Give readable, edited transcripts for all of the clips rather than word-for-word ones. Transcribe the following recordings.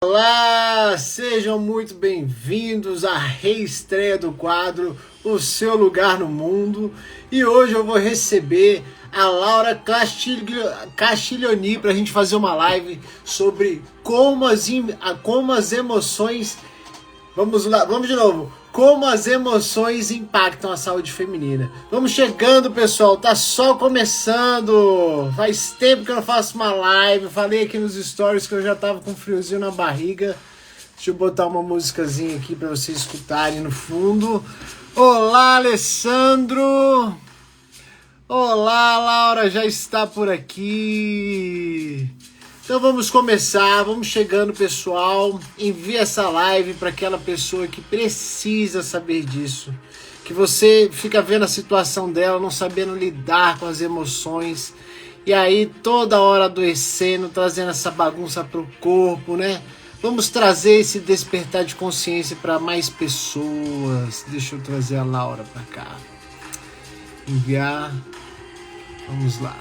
Olá, sejam muito bem-vindos à reestreia do quadro O Seu Lugar no Mundo. E hoje eu vou receber a Laura Castiglioni para a gente fazer uma live sobre como as emoções. Vamos lá, vamos de novo. Como as emoções impactam a saúde feminina. Vamos chegando, pessoal. Tá só começando. Faz tempo que eu não faço uma live. Falei aqui nos stories que eu já tava com friozinho na barriga. Deixa eu botar uma musicazinha aqui para vocês escutarem no fundo. Olá, Alessandro. Olá, Laura já está por aqui. Então vamos começar, vamos chegando, pessoal. Envie essa live para aquela pessoa que precisa saber disso. Que você fica vendo a situação dela, não sabendo lidar com as emoções. E aí toda hora adoecendo, trazendo essa bagunça pro corpo, né? Vamos trazer esse despertar de consciência para mais pessoas. Deixa eu trazer a Laura para cá. Enviar. Vamos lá.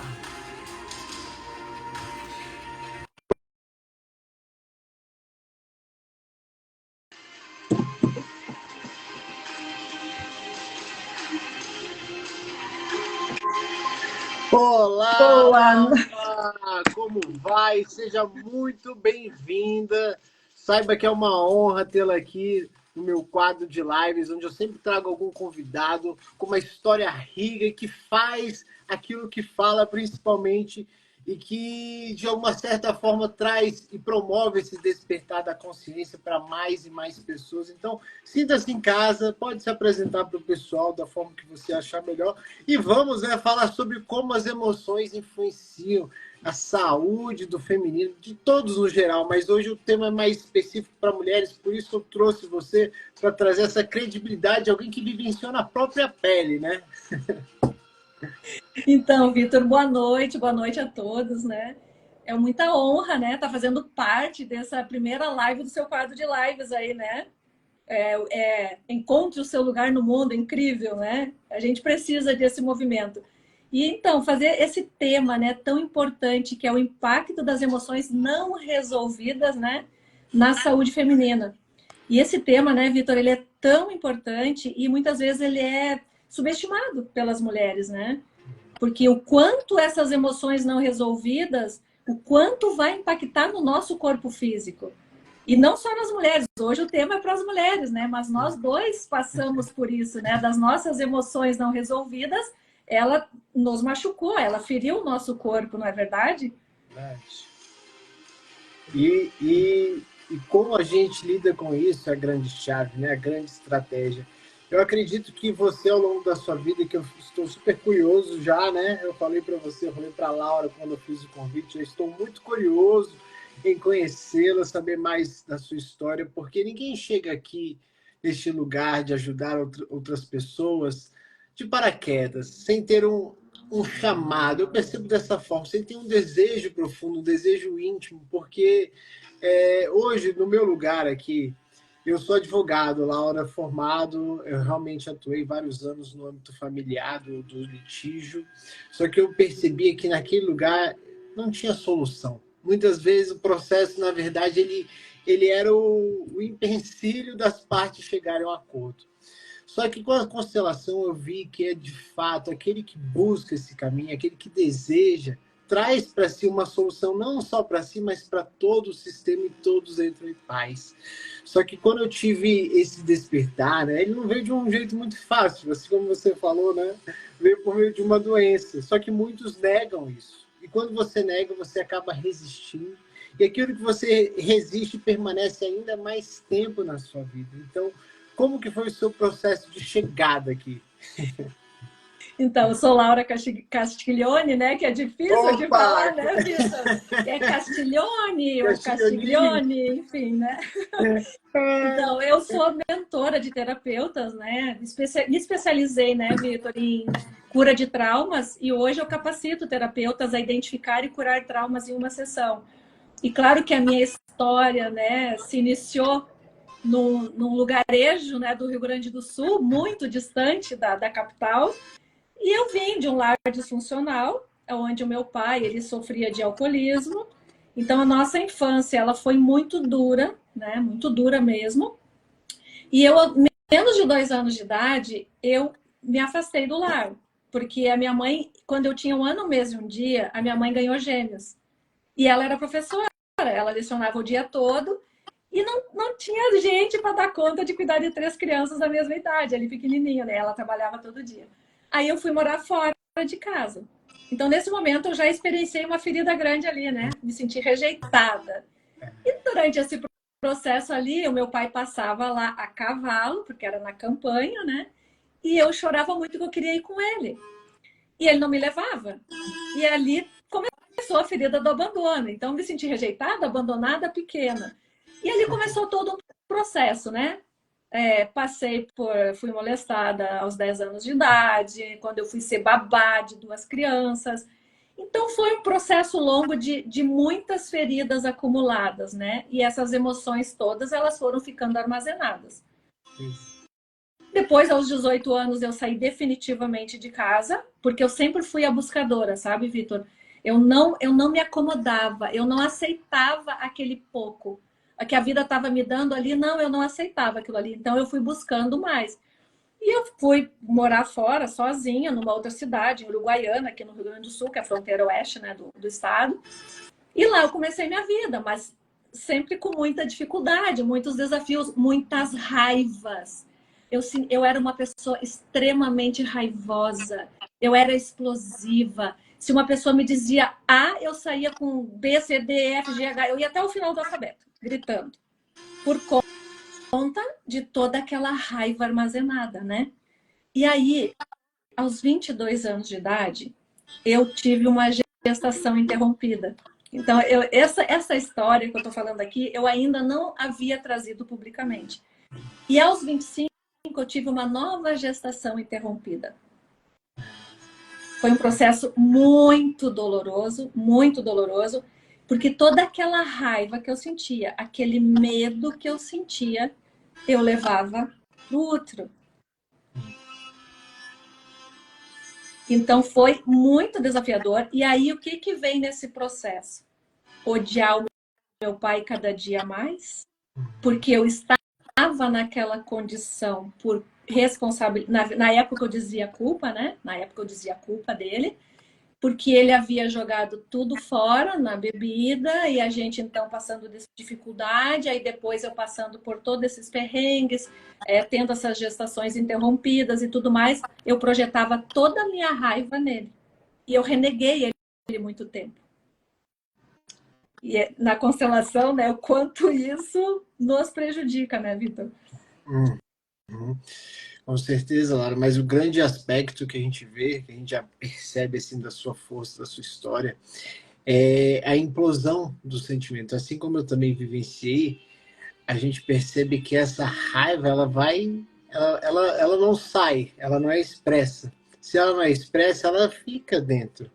Olá, Boa. como vai? Seja muito bem-vinda. Saiba que é uma honra tê-la aqui no meu quadro de lives, onde eu sempre trago algum convidado com uma história rica e que faz aquilo que fala principalmente e que, de alguma certa forma, traz e promove esse despertar da consciência para mais e mais pessoas. Então, sinta-se em casa, pode se apresentar para o pessoal da forma que você achar melhor. E vamos, né, falar sobre como as emoções influenciam a saúde do feminino, de todos no geral, mas hoje o tema é mais específico para mulheres, por isso eu trouxe você para trazer essa credibilidade de alguém que vivenciou na própria pele, né? Então, Vitor, boa noite a todos, né? É muita honra, né? Tá fazendo parte dessa primeira live do seu quadro de lives aí, né? Encontre o seu lugar no mundo, incrível, né? A gente precisa desse movimento. E então, fazer esse tema, né, tão importante, que é o impacto das emoções não resolvidas, né, na saúde feminina. E esse tema, né, Vitor, ele é tão importante e muitas vezes ele é subestimado pelas mulheres, né? Porque o quanto essas emoções não resolvidas, o quanto vai impactar no nosso corpo físico. E não só nas mulheres, hoje o tema é para as mulheres, né? Mas nós dois passamos por isso, né? Das nossas emoções não resolvidas, ela nos machucou, ela feriu o nosso corpo, não é verdade? E como a gente lida com isso é a grande chave, né? A grande estratégia. Eu acredito que você, ao longo da sua vida, que eu estou super curioso já, né? Eu falei para você, eu falei para a Laura quando eu fiz o convite, eu estou muito curioso em conhecê-la, saber mais da sua história, porque ninguém chega aqui neste lugar de ajudar outras pessoas de paraquedas, sem ter um chamado. Eu percebo dessa forma, sem ter um desejo profundo, um desejo íntimo, porque hoje, no meu lugar aqui, eu sou advogado, Laura, formado, eu realmente atuei vários anos no âmbito familiar do litígio, só que eu percebia que naquele lugar não tinha solução. Muitas vezes o processo, na verdade, ele era o empecilho das partes chegarem a um acordo. Só que com a constelação eu vi que é de fato aquele que busca esse caminho, aquele que deseja, traz para si uma solução não só para si, mas para todo o sistema e todos entram em paz. Só que quando eu tive esse despertar, né, ele não veio de um jeito muito fácil, assim como você falou, né? Veio por meio de uma doença. Só que muitos negam isso. E quando você nega, você acaba resistindo. E aquilo que você resiste permanece ainda mais tempo na sua vida. Então, como que foi o seu processo de chegada aqui? Então, eu sou Laura Castiglione, né? Que é difícil de Opa! falar, né, Vitor? É Castiglione ou Castiganinho! Castiglione, enfim, né? Então, eu sou mentora de terapeutas, né? Me especializei, né, Vitor, em cura de traumas e hoje eu capacito terapeutas a identificar e curar traumas em uma sessão. E claro que a minha história, né, se iniciou num lugarejo, né, do Rio Grande do Sul, muito distante da capital, e eu vim de um lar disfuncional, onde o meu pai ele sofria de alcoolismo, Então, a nossa infância, ela foi muito dura, né? Muito dura mesmo. E eu, menos de 2 anos de idade, eu me afastei do lar. Porque a minha mãe, quando eu tinha 1 ano, 1 mês e 1 dia, a minha mãe ganhou gêmeos. E ela era professora, ela lecionava o dia todo e não tinha gente para dar conta de cuidar de 3 crianças da mesma idade, ali pequenininho, né? Ela trabalhava todo dia. Aí eu fui morar fora de casa. Então, nesse momento, eu já experienciei uma ferida grande ali, né? Me senti rejeitada. E durante esse processo ali, o meu pai passava lá a cavalo, porque era na campanha, né? E eu chorava muito que eu queria ir com ele. E ele não me levava. E ali começou a ferida do abandono. Então, me senti rejeitada, abandonada, pequena. E ali começou todo um processo, né? Fui molestada aos 10 anos de idade, quando eu fui ser babá de 2 crianças. Então, foi um processo longo de muitas feridas acumuladas, né? E essas emoções todas, elas foram ficando armazenadas. Depois, aos 18 anos, eu saí definitivamente de casa, porque eu sempre fui a buscadora, sabe, Vitor? Eu não me acomodava, eu não aceitava aquele pouco. Que a vida estava me dando ali, não, eu não aceitava aquilo ali. Então, eu fui buscando mais. E eu fui morar fora, sozinha, numa outra cidade, em Uruguaiana, aqui no Rio Grande do Sul, que é a fronteira oeste, né, do estado. E lá eu comecei minha vida, mas sempre com muita dificuldade, muitos desafios, muitas raivas. Eu era uma pessoa extremamente raivosa, eu era explosiva. Se uma pessoa me dizia A, eu saía com B, C, D, E, F, G, H, eu ia até o final do alfabeto, gritando. Por conta de toda aquela raiva armazenada, né? E aí, aos 22 anos de idade, eu tive uma gestação interrompida. Então, essa história que eu estou falando aqui, eu ainda não havia trazido publicamente. E aos 25, eu tive uma nova gestação interrompida. Foi um processo muito doloroso, porque toda aquela raiva que eu sentia, aquele medo que eu sentia, eu levava para o útero. Então, foi muito desafiador. E aí, o que vem nesse processo? Odiar o meu pai cada dia mais, porque eu estava naquela condição por responsabilidade. Na época eu dizia culpa, né? Na época eu dizia culpa dele, porque ele havia jogado tudo fora na bebida e a gente então passando dificuldade, aí depois eu passando por todos esses perrengues, tendo essas gestações interrompidas e tudo mais, eu projetava toda a minha raiva nele. E eu reneguei ele muito tempo. E na constelação, né, o quanto isso nos prejudica, né, Vitor? Com certeza, Lara, mas o grande aspecto que a gente vê, que a gente já percebe assim da sua força, da sua história, é a implosão do sentimento. Assim como eu também vivenciei, a gente percebe que essa raiva, ela não sai, ela não é expressa. Se ela não é expressa, ela fica dentro.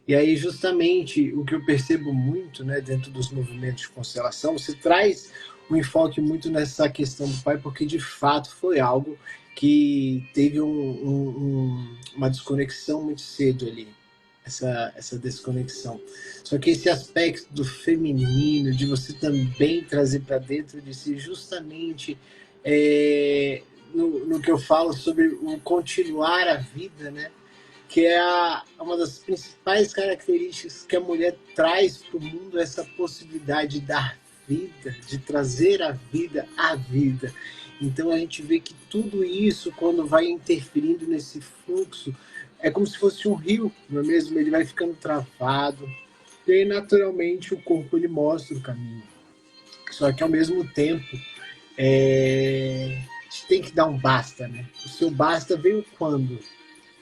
E aí, justamente, o que eu percebo muito, né, dentro dos movimentos de constelação, você traz um enfoque muito nessa questão do pai, porque de fato foi algo que teve uma desconexão muito cedo ali, essa desconexão. Só que esse aspecto do feminino, de você também trazer para dentro de si, justamente no que eu falo sobre o continuar a vida, né? Que é uma das principais características que a mulher traz para o mundo, essa possibilidade de dar vida, de trazer a vida à vida. Então a gente vê que tudo isso, quando vai interferindo nesse fluxo, é como se fosse um rio, não é mesmo? Ele vai ficando travado, e aí naturalmente o corpo ele mostra o caminho. Só que ao mesmo tempo, a gente tem que dar um basta, né? O seu basta veio quando?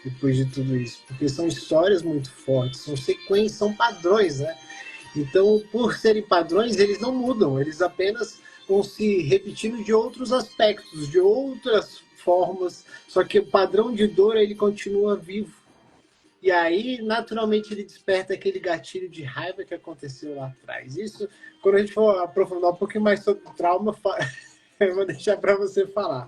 Depois de tudo isso, porque são histórias muito fortes, são sequências, são padrões, né? Então, por serem padrões, eles não mudam, eles apenas vão se repetindo de outros aspectos, de outras formas, só que o padrão de dor ele continua vivo. E aí, naturalmente, ele desperta aquele gatilho de raiva que aconteceu lá atrás. Isso, quando a gente for aprofundar um pouquinho mais sobre o trauma, Eu vou deixar para você falar.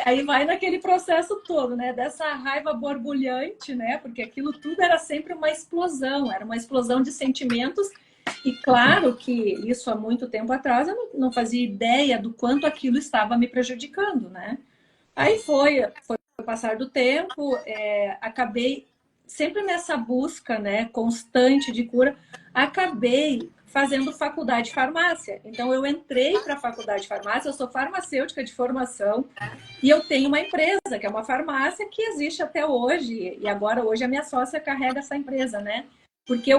Aí vai naquele processo todo, né? Dessa raiva borbulhante, né? Porque aquilo tudo era sempre uma explosão, era uma explosão de sentimentos. E claro que isso há muito tempo atrás eu não fazia ideia do quanto aquilo estava me prejudicando, né? Aí foi o passar do tempo, acabei sempre nessa busca, né, constante de cura, acabei fazendo faculdade de farmácia. Então eu entrei para a faculdade de farmácia, eu sou farmacêutica de formação e eu tenho uma empresa que é uma farmácia que existe até hoje e agora hoje a minha sócia carrega essa empresa, né? Porque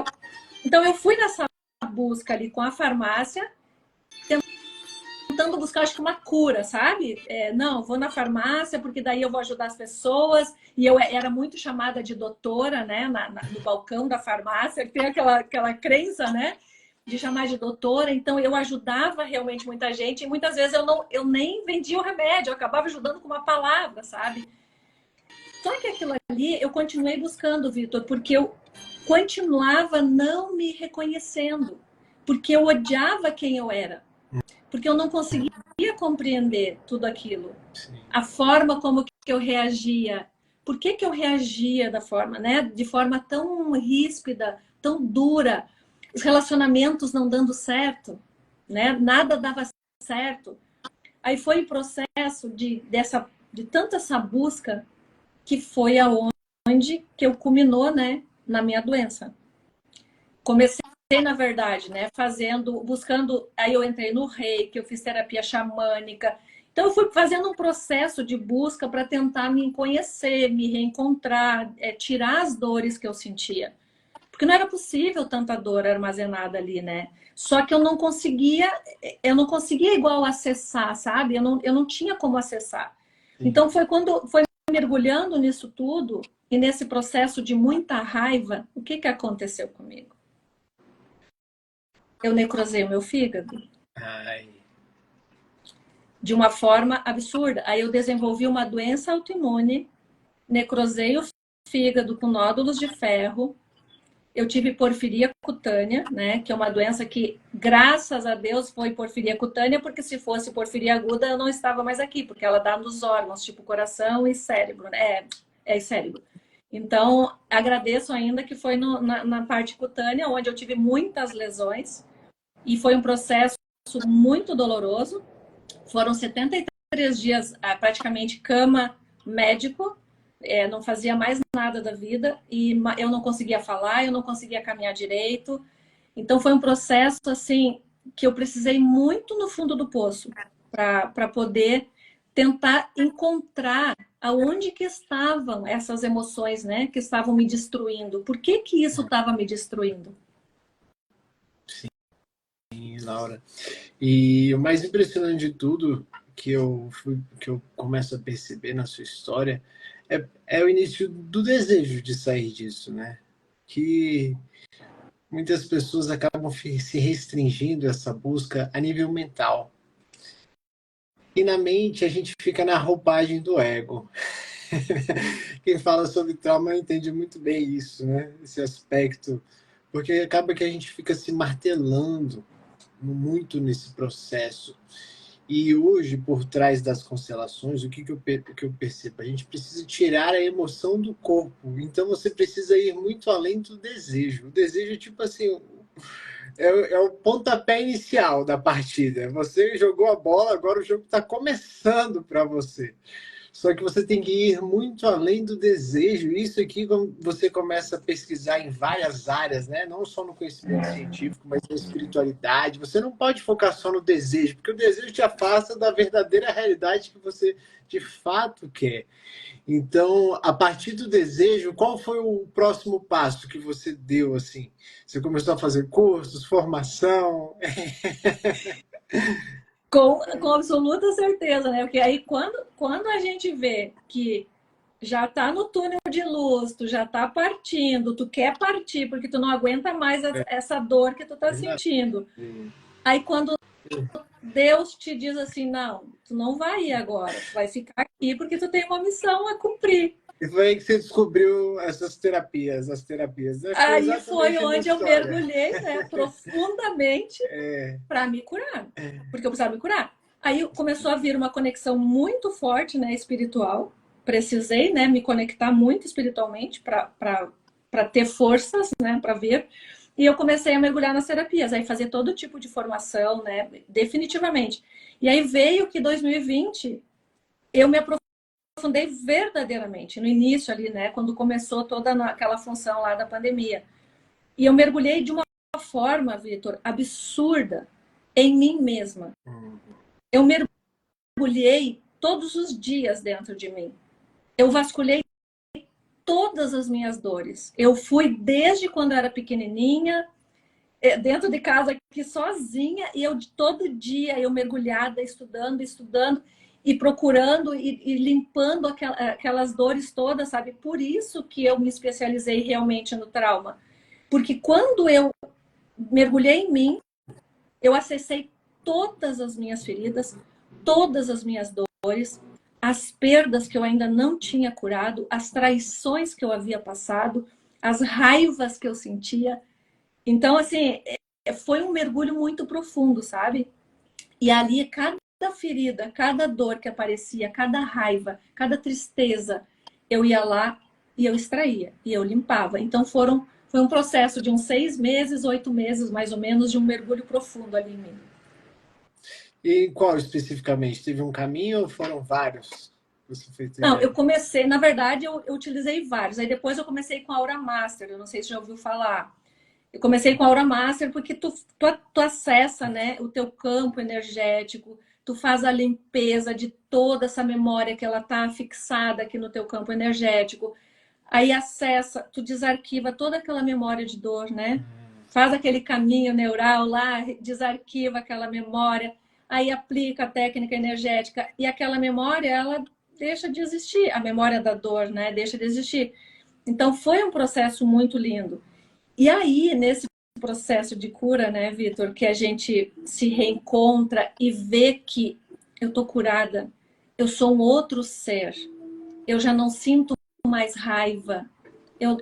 então eu fui nessa busca ali com a farmácia tentando buscar, acho que uma cura, sabe? Não, vou na farmácia porque daí eu vou ajudar as pessoas. E eu era muito chamada de doutora, né? No balcão da farmácia, que tem aquela crença, né? De chamar de doutora. Então, eu ajudava realmente muita gente. E muitas vezes eu nem vendia o remédio, eu acabava ajudando com uma palavra, sabe? Só que aquilo ali eu continuei buscando, Vitor, porque eu continuava não me reconhecendo. Porque eu odiava quem eu era. Porque eu não conseguia compreender tudo aquilo. Sim. A forma como que eu reagia. Por que eu reagia da forma, né? De forma tão ríspida, tão dura. Os relacionamentos não dando certo, né? Nada dava certo. Aí foi o processo de tanta essa busca que foi aonde que eu culminou, né? Na minha doença. Comecei na verdade, né? Buscando, aí eu entrei no reiki, eu fiz terapia xamânica. Então eu fui fazendo um processo de busca para tentar me conhecer, me reencontrar, tirar as dores que eu sentia. Porque não era possível tanta dor armazenada ali, né? Só que eu não conseguia igual acessar, sabe? Eu não tinha como acessar. Sim. Então foi quando foi mergulhando nisso tudo e nesse processo de muita raiva, o que aconteceu comigo? Eu necrosei o meu fígado. Ai. De uma forma absurda. Aí eu desenvolvi uma doença autoimune, necrosei o fígado com nódulos de ferro. Eu tive porfiria cutânea, né? Que é uma doença que, graças a Deus, foi porfiria cutânea, porque se fosse porfiria aguda, eu não estava mais aqui, porque ela dá nos órgãos, tipo coração e cérebro. É cérebro. Então, agradeço ainda que foi na parte cutânea, onde eu tive muitas lesões. E foi um processo muito doloroso. Foram 73 dias, praticamente cama, médico, não fazia mais nada da vida e eu não conseguia falar, eu não conseguia caminhar direito. Então foi um processo assim que eu precisei muito no fundo do poço para poder tentar encontrar aonde que estavam essas emoções, né, que estavam me destruindo. Por que isso estava me destruindo? Sim, Laura. E o mais impressionante de tudo que eu começo a perceber na sua história é o início do desejo de sair disso, né? Que muitas pessoas acabam se restringindo essa busca a nível mental. E na mente a gente fica na roupagem do ego. Quem fala sobre trauma entende muito bem isso, né? Esse aspecto. Porque acaba que a gente fica se martelando muito nesse processo. E hoje, por trás das constelações, o que eu percebo? A gente precisa tirar a emoção do corpo. Então você precisa ir muito além do desejo. O desejo é tipo assim, é o pontapé inicial da partida. Você jogou a bola, agora o jogo está começando para você. Só que você tem que ir muito além do desejo. Isso aqui você começa a pesquisar em várias áreas, né? Não só no conhecimento científico, mas na espiritualidade. Você não pode focar só no desejo, porque o desejo te afasta da verdadeira realidade que você de fato quer. Então, a partir do desejo, qual foi o próximo passo que você deu assim? Você começou a fazer cursos, formação? Com absoluta certeza, né? Porque aí quando a gente vê que já está no túnel de luz, tu já está partindo, tu quer partir porque tu não aguenta mais essa dor que tu está sentindo. Aí quando Deus te diz assim, não, tu não vai ir agora, tu vai ficar aqui porque tu tem uma missão a cumprir. E foi aí que você descobriu essas terapias, as terapias. Foi Aí foi exatamente a minha onde eu história. mergulhei, né, profundamente para me curar, porque eu precisava me curar. Aí começou a vir uma conexão muito forte, né, espiritual. Precisei, né, me conectar muito espiritualmente para ter forças, né, para ver. E eu comecei a mergulhar nas terapias, aí fazer todo tipo de formação, né, definitivamente. E aí veio que 2020 eu me aprofundei verdadeiramente no início ali, né, quando começou toda aquela função lá da pandemia. E eu mergulhei de uma forma, Vitor, absurda em mim mesma. Eu mergulhei todos os dias dentro de mim. Eu vasculhei todas as minhas dores. Eu fui desde quando eu era pequenininha, dentro de casa aqui sozinha, e eu todo dia eu mergulhada, estudando, estudando e procurando e limpando aquelas dores todas, sabe? Por isso que eu me especializei realmente no trauma. Porque quando eu mergulhei em mim, eu acessei todas as minhas feridas, todas as minhas dores, as perdas que eu ainda não tinha curado, as traições que eu havia passado, as raivas que eu sentia. Então, assim, foi um mergulho muito profundo, sabe? E ali, cada ferida, cada dor que aparecia, cada raiva, cada tristeza, eu ia lá e eu extraía, e eu limpava. Então, foi um processo de uns 6 meses, 8 meses, mais ou menos, de um mergulho profundo ali em mim. E qual especificamente? Teve um caminho ou foram vários? Você foi Não, eu trilhando? comecei, na verdade, eu utilizei vários. Aí depois eu comecei com a Aura Master, eu não sei se já ouviu falar. Eu comecei com a Aura Master porque tu acessa, né, o teu campo energético, tu faz a limpeza de toda essa memória que ela tá fixada aqui no teu campo energético. Aí acessa, tu desarquiva toda aquela memória de dor, né? Faz aquele caminho neural lá, desarquiva aquela memória, aí aplica a técnica energética e aquela memória, ela deixa de existir, a memória da dor, né? Deixa de existir. Então foi um processo muito lindo. E aí, nesse processo de cura, né, Vitor, que a gente se reencontra e vê que eu tô curada, eu sou um outro ser, eu já não sinto mais raiva, eu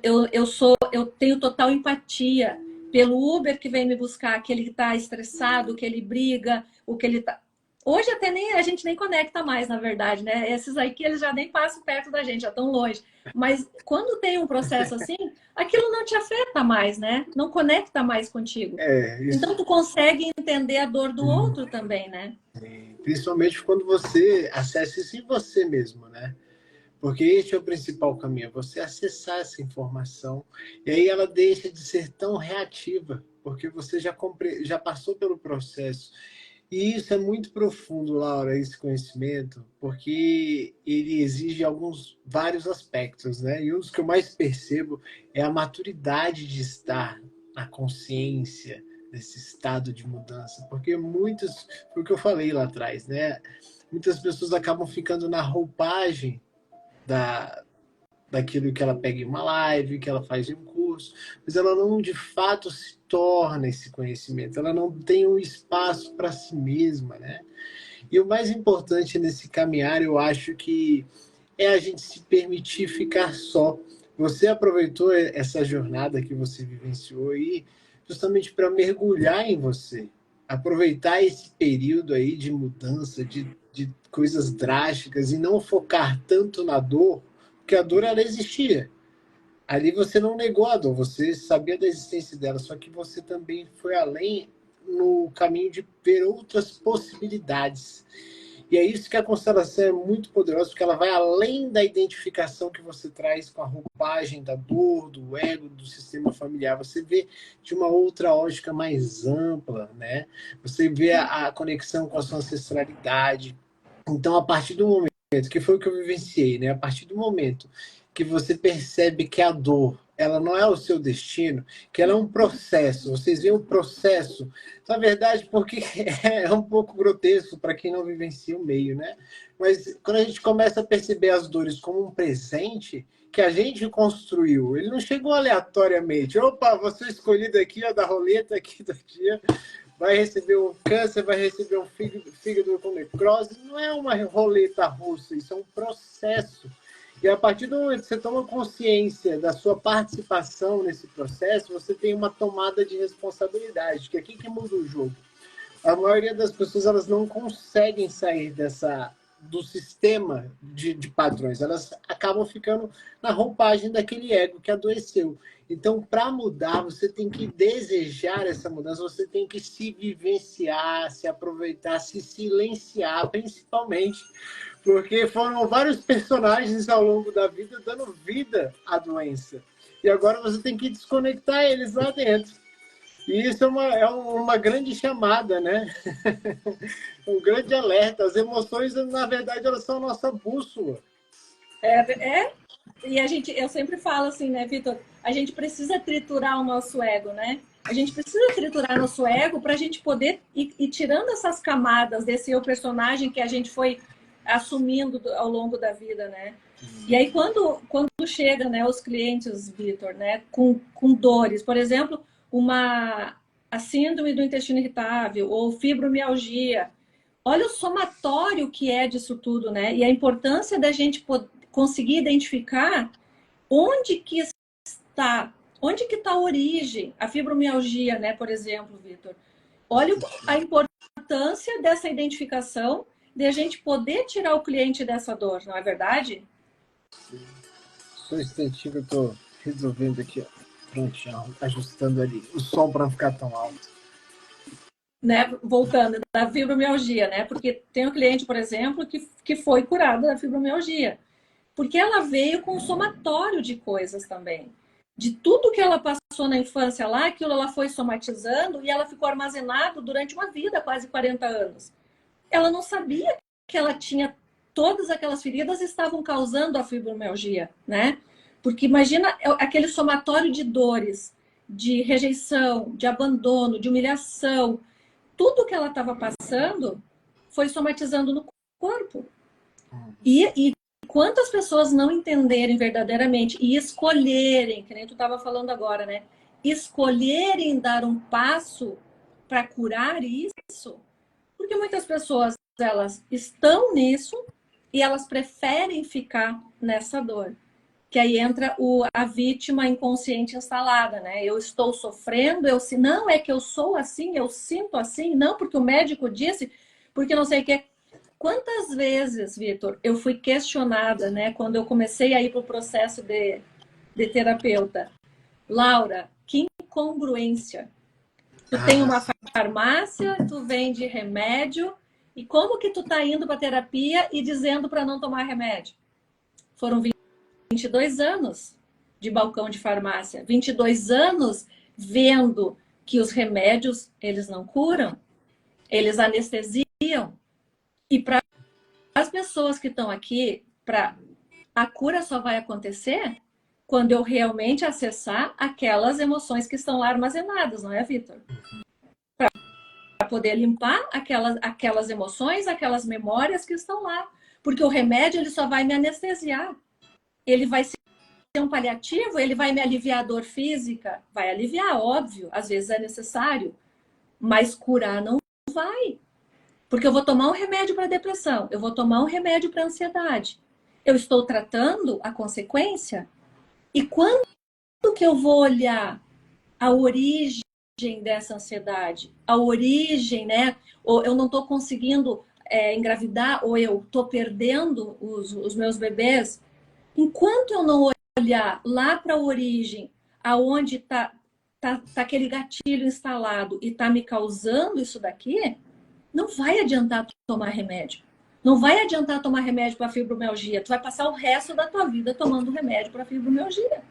tenho total empatia pelo Uber que vem me buscar, que ele está estressado, que ele briga, o que ele tá. Hoje até nem a gente nem conecta mais, na verdade, né? Esses aí que eles já nem passam perto da gente, já estão longe. Mas quando tem um processo assim, aquilo não te afeta mais, né? Não conecta mais contigo. Então Isso. tu consegue entender a dor do outro também, né? Principalmente quando você acessa isso em você mesmo, né? Porque esse é o principal caminho, você acessar essa informação. E aí ela deixa de ser tão reativa, porque você já passou pelo processo. E isso é muito profundo, Laura, esse conhecimento, porque ele exige vários aspectos, né? E um dos que eu mais percebo é a maturidade de estar na consciência desse estado de mudança. Porque muitos, foi o que eu falei lá atrás, né? Muitas pessoas acabam ficando na roupagem da, daquilo que ela pega em uma live, que ela faz em um curso, mas ela não de fato se torna esse conhecimento, ela não tem um espaço para si mesma, né? E o mais importante nesse caminhar, eu acho que é a gente se permitir ficar só. Você aproveitou essa jornada que você vivenciou aí justamente para mergulhar em você, aproveitar esse período aí de mudança, de coisas drásticas e não focar tanto na dor, porque a dor ela existia. Ali você não negou a dor, você sabia da existência dela, só que você também foi além no caminho de ver outras possibilidades. E é isso que a constelação é muito poderosa, porque ela vai além da identificação que você traz com a roupagem da dor, do ego, do sistema familiar. Você vê de uma outra ótica mais ampla, né? Você vê a conexão com a sua ancestralidade. Então, a partir do momento, que foi o que eu vivenciei, né? A partir do momento que você percebe que a dor, ela não é o seu destino, que ela é um processo. Vocês veem o processo, na verdade, porque é um pouco grotesco para quem não vivencia o meio, né? Mas quando a gente começa a perceber as dores como um presente que a gente construiu, ele não chegou aleatoriamente. Opa, você escolhido aqui, ó, da roleta aqui do dia, vai receber um câncer, vai receber um fígado com necrose. Não é uma roleta russa, isso é um processo. E a partir do momento que você toma consciência da sua participação nesse processo, você tem uma tomada de responsabilidade, que é aqui que muda o jogo. A maioria das pessoas, elas não conseguem sair do sistema de padrões, elas acabam ficando na roupagem daquele ego que adoeceu. Então, para mudar, você tem que desejar essa mudança, você tem que se vivenciar, se aproveitar, se silenciar, principalmente, porque foram vários personagens ao longo da vida dando vida à doença. E agora você tem que desconectar eles lá dentro. E isso é uma grande chamada, né? Um grande alerta. As emoções, na verdade, elas são a nossa bússola. E eu sempre falo assim, né, Vitor? A gente precisa triturar o nosso ego, né? A gente precisa triturar nosso ego para a gente poder ir tirando essas camadas desse eu personagem que a gente foi assumindo ao longo da vida, né? E aí, quando chega, né, os clientes, Vitor, né, com dores, por exemplo, a síndrome do intestino irritável ou fibromialgia, olha o somatório que é disso tudo, né? E a importância da gente conseguir identificar onde que está a origem, a fibromialgia, né, por exemplo, Vitor. Olha a importância dessa identificação, de a gente poder tirar o cliente dessa dor, não é verdade? Só um instantinho que eu estou resolvendo aqui, ó. Prontinho, ajustando ali o som para não ficar tão alto. Né? Voltando da fibromialgia, né? Porque tem um cliente, por exemplo, que foi curada da fibromialgia. Porque ela veio com um somatório de coisas também. De tudo que ela passou na infância lá, aquilo ela foi somatizando e ela ficou armazenado durante uma vida, quase 40 anos. Ela não sabia que ela tinha todas aquelas feridas estavam causando a fibromialgia, né? Porque imagina aquele somatório de dores, de rejeição, de abandono, de humilhação, tudo que ela estava passando foi somatizando no corpo. E quantas pessoas não entenderem verdadeiramente e escolherem, que nem tu estava falando agora, né? Escolherem dar um passo para curar isso, porque muitas pessoas elas estão nisso e elas preferem ficar nessa dor. Que aí entra a vítima inconsciente instalada, né? Eu estou sofrendo, não é que eu sou assim, eu sinto assim, não porque o médico disse, porque não sei o que. Quantas vezes, Vitor, eu fui questionada, né? Quando eu comecei a ir para o processo de terapeuta. Laura, que incongruência. Tu tem uma farmácia, tu vende remédio, e como que tu tá indo para terapia e dizendo para não tomar remédio? Foram 22 anos de balcão de farmácia, 22 anos vendo que os remédios, eles não curam, eles anestesiam. E para as pessoas que estão aqui, a cura só vai acontecer quando eu realmente acessar aquelas emoções que estão lá armazenadas, não é, Vitor? Para poder limpar aquelas emoções, aquelas memórias que estão lá. Porque o remédio ele só vai me anestesiar. Ele vai ser um paliativo, ele vai me aliviar a dor física? Vai aliviar, óbvio, às vezes é necessário. Mas curar não vai. Porque eu vou tomar um remédio para depressão, eu vou tomar um remédio para ansiedade. Eu estou tratando a consequência? E quando que eu vou olhar a origem dessa ansiedade? A origem, né? Ou eu não estou conseguindo engravidar, ou eu estou perdendo os meus bebês. Enquanto eu não olhar lá para a origem, aonde tá aquele gatilho instalado e está me causando isso daqui, não vai adiantar tomar remédio. Não vai adiantar tomar remédio para fibromialgia. Tu vai passar o resto da tua vida tomando remédio para fibromialgia.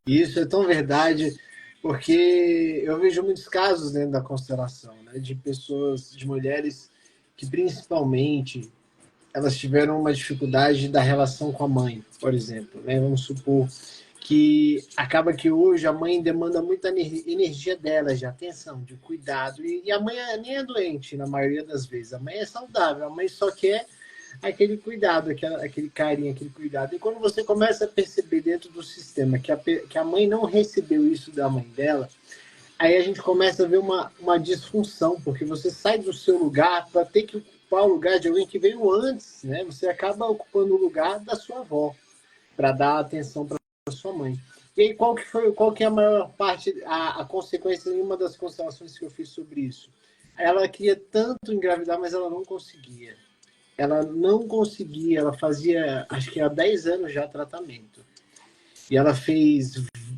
Isso é tão verdade, porque eu vejo muitos casos dentro da constelação, né, de pessoas, de mulheres que principalmente elas tiveram uma dificuldade da relação com a mãe, por exemplo, né? Vamos supor que acaba que hoje a mãe demanda muita energia dela, de atenção, de cuidado, e a mãe nem é doente na maioria das vezes, a mãe é saudável, a mãe só quer aquele cuidado, aquele carinho, aquele cuidado. E quando você começa a perceber dentro do sistema que a mãe não recebeu isso da mãe dela, aí a gente começa a ver uma disfunção, porque você sai do seu lugar para ocupar o lugar de alguém que veio antes, né? Você acaba ocupando o lugar da sua avó para dar atenção para sua mãe. E aí, qual que é a maior parte, a consequência em uma das constelações que eu fiz sobre isso? Ela queria tanto engravidar, mas ela não conseguia. Ela não conseguia, ela fazia, acho que há 10 anos já, tratamento. E ela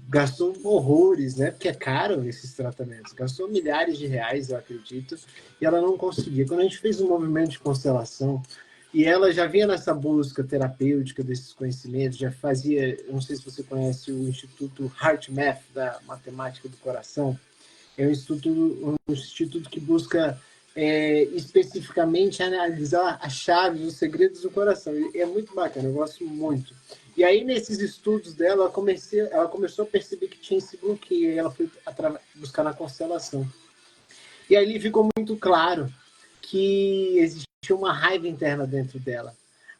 gastou horrores, né? Porque é caro esses tratamentos. Gastou milhares de reais, eu acredito, e ela não conseguia. Quando a gente fez um movimento de constelação, e ela já vinha nessa busca terapêutica desses conhecimentos, já fazia, não sei se você conhece o Instituto HeartMath, da Matemática do Coração, é um instituto que busca especificamente analisar as chaves, os segredos do coração. E é muito bacana, eu gosto muito. E aí, nesses estudos dela, ela começou a perceber que tinha esse bloqueio, e ela foi buscar na constelação. E aí ficou muito claro que existia uma raiva interna dentro dela.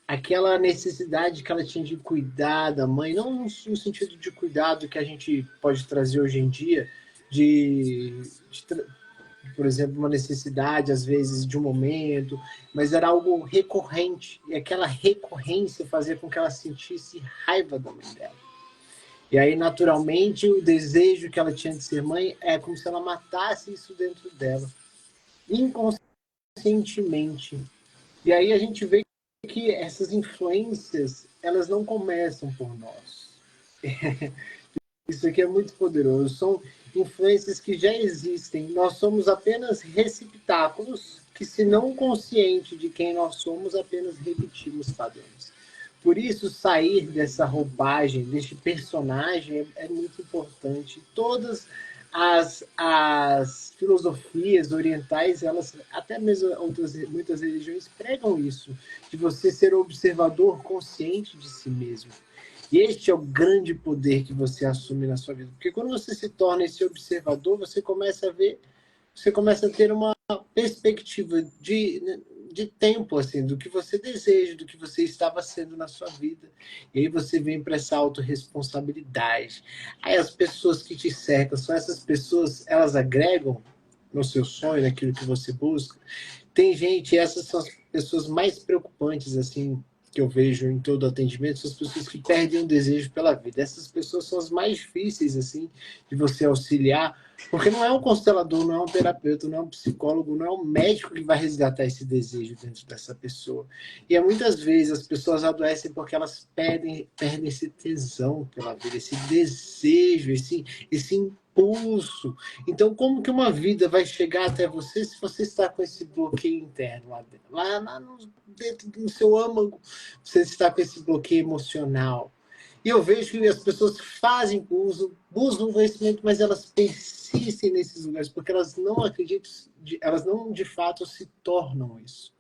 Aquela necessidade que ela tinha de cuidar da mãe, não no sentido de cuidado que a gente pode trazer hoje em dia, por exemplo, uma necessidade, às vezes, de um momento, mas era algo recorrente. E aquela recorrência fazia com que ela sentisse raiva da mãe dela. E aí, naturalmente, o desejo que ela tinha de ser mãe é como se ela matasse isso dentro dela, inconscientemente. E aí a gente vê que essas influências, elas não começam por nós. Isso aqui é muito poderoso. São influências que já existem. Nós somos apenas receptáculos que, se não consciente de quem nós somos, apenas repetimos padrões. Por isso, sair dessa roupagem, deste personagem, é muito importante. Todas as filosofias orientais, elas, até mesmo muitas religiões, pregam isso, de você ser observador consciente de si mesmo. E este é o grande poder que você assume na sua vida. Porque quando você se torna esse observador, você começa a ver, você começa a ter uma perspectiva de tempo, assim, do que você deseja, do que você estava sendo na sua vida. E aí você vem para essa autorresponsabilidade. Aí as pessoas que te cercam, são essas pessoas, elas agregam no seu sonho, naquilo que você busca. Tem gente, essas são as pessoas mais preocupantes, assim, que eu vejo em todo atendimento, são as pessoas que perdem o desejo pela vida. Essas pessoas são as mais difíceis, assim, de você auxiliar, porque não é um constelador, não é um terapeuta, não é um psicólogo, não é um médico que vai resgatar esse desejo dentro dessa pessoa. E muitas vezes as pessoas adoecem porque elas perdem esse tesão pela vida, esse desejo, esse impulso. Então, como que uma vida vai chegar até você se você está com esse bloqueio interno lá dentro? Dentro do seu âmago, você está com esse bloqueio emocional. E eu vejo que as pessoas fazem uso, buscam conhecimento, mas elas persistem nesses lugares, porque elas não acreditam, elas não de fato se tornam isso.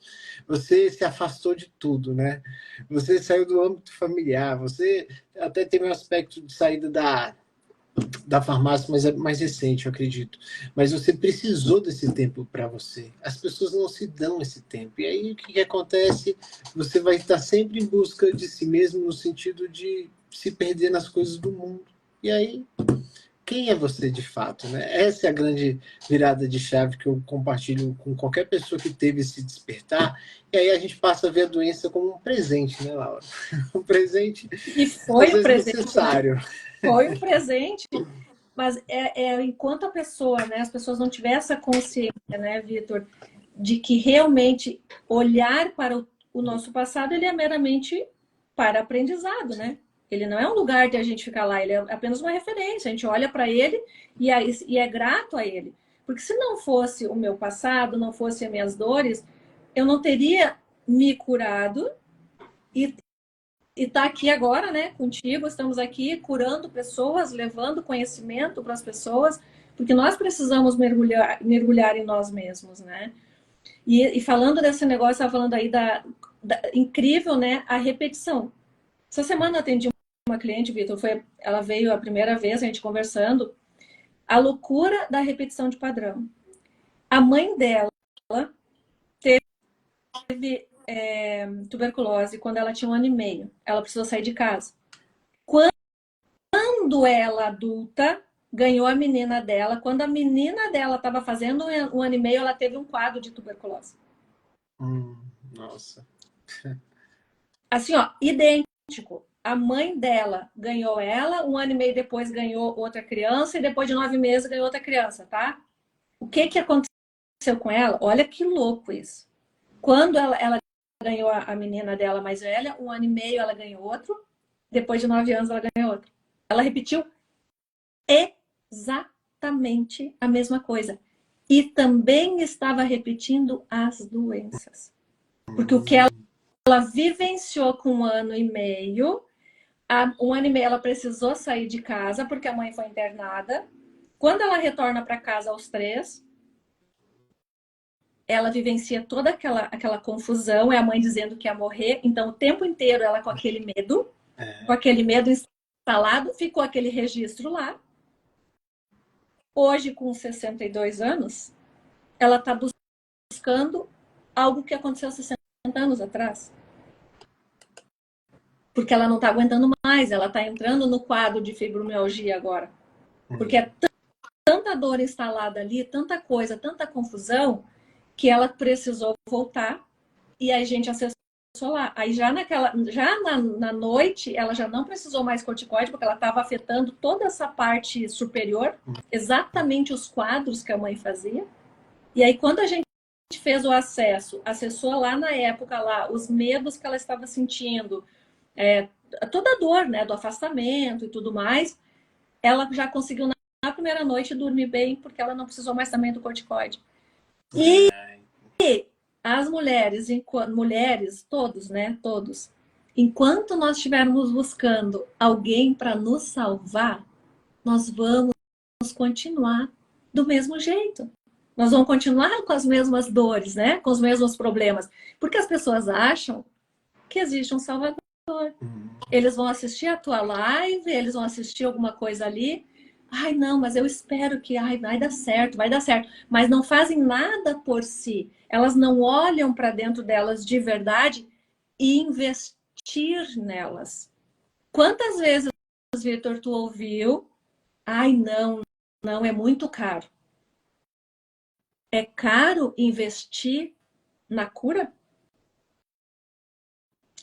Você se afastou de tudo, né? Você saiu do âmbito familiar, você até teve um aspecto de saída da farmácia, mas é mais recente, eu acredito. Mas você precisou desse tempo para você. As pessoas não se dão esse tempo. E aí o que acontece? Você vai estar sempre em busca de si mesmo, no sentido de se perder nas coisas do mundo. E aí, quem é você de fato, né? Essa é a grande virada de chave que eu compartilho com qualquer pessoa que teve esse despertar. E aí a gente passa a ver a doença como um presente, né, Laura? Um presente, E às foi um vezes, presente, necessário. foi um presente, mas enquanto a pessoa, né, as pessoas não tiverem essa consciência, né, Vitor, de que realmente olhar para o nosso passado, ele é meramente para aprendizado, né? Ele não é um lugar de a gente ficar lá, ele é apenas uma referência. A gente olha para ele e é grato a ele. Porque se não fosse o meu passado, não fossem as minhas dores, eu não teria me curado e tá aqui agora, né, contigo. Estamos aqui curando pessoas, levando conhecimento para as pessoas, porque nós precisamos mergulhar em nós mesmos, né? E falando desse negócio, estava falando aí incrível, né, a repetição. Essa semana eu atendi uma cliente, Vitor, ela veio a primeira vez, a gente conversando, a loucura da repetição de padrão. A mãe dela teve tuberculose quando ela tinha 1 ano e meio. Ela precisou sair de casa. Quando ela, adulta, ganhou a menina dela, quando a menina dela estava fazendo 1 ano e meio, ela teve um quadro de tuberculose. Nossa. Assim, ó, idêntico. A mãe dela ganhou ela, 1 ano e meio depois ganhou outra criança, e depois de 9 meses ganhou outra criança, tá? O que que aconteceu com ela? Olha que louco isso. Quando ela ganhou a menina dela mais velha, 1 ano e meio ela ganhou outro, depois de 9 anos ela ganhou outro. Ela repetiu exatamente a mesma coisa. E também estava repetindo as doenças. Porque o que ela vivenciou com 1 ano e meio, 1 ano e meio ela precisou sair de casa porque a mãe foi internada. Quando ela retorna para casa aos 3, ela vivencia toda aquela confusão, é a mãe dizendo que ia morrer, então o tempo inteiro ela com aquele medo instalado, ficou aquele registro lá. Hoje, com 62 anos, ela está buscando algo que aconteceu 60 anos atrás. Porque ela não está aguentando mais, ela está entrando no quadro de fibromialgia agora. Porque é tanta dor instalada ali, tanta coisa, tanta confusão, que ela precisou voltar e a gente acessou lá. Aí já na noite, ela já não precisou mais corticoide, porque ela estava afetando toda essa parte superior, exatamente os quadros que a mãe fazia. E aí, quando a gente fez o acesso, acessou lá na época lá os medos que ela estava sentindo, toda a dor, né, do afastamento e tudo mais, ela já conseguiu na primeira noite dormir bem, porque ela não precisou mais também do corticoide. E as mulheres, todos, né, todos, enquanto nós estivermos buscando alguém para nos salvar, nós vamos continuar do mesmo jeito. Nós vamos continuar com as mesmas dores, né? Com os mesmos problemas. Porque as pessoas acham que existe um salvador. Eles vão assistir a tua live, eles vão assistir alguma coisa ali. Ai, não, mas eu espero que vai dar certo, vai dar certo. Mas não fazem nada por si. Elas não olham para dentro delas de verdade e investir nelas. Quantas vezes, Vitor, tu ouviu? Ai, não, é muito caro. É caro investir na cura?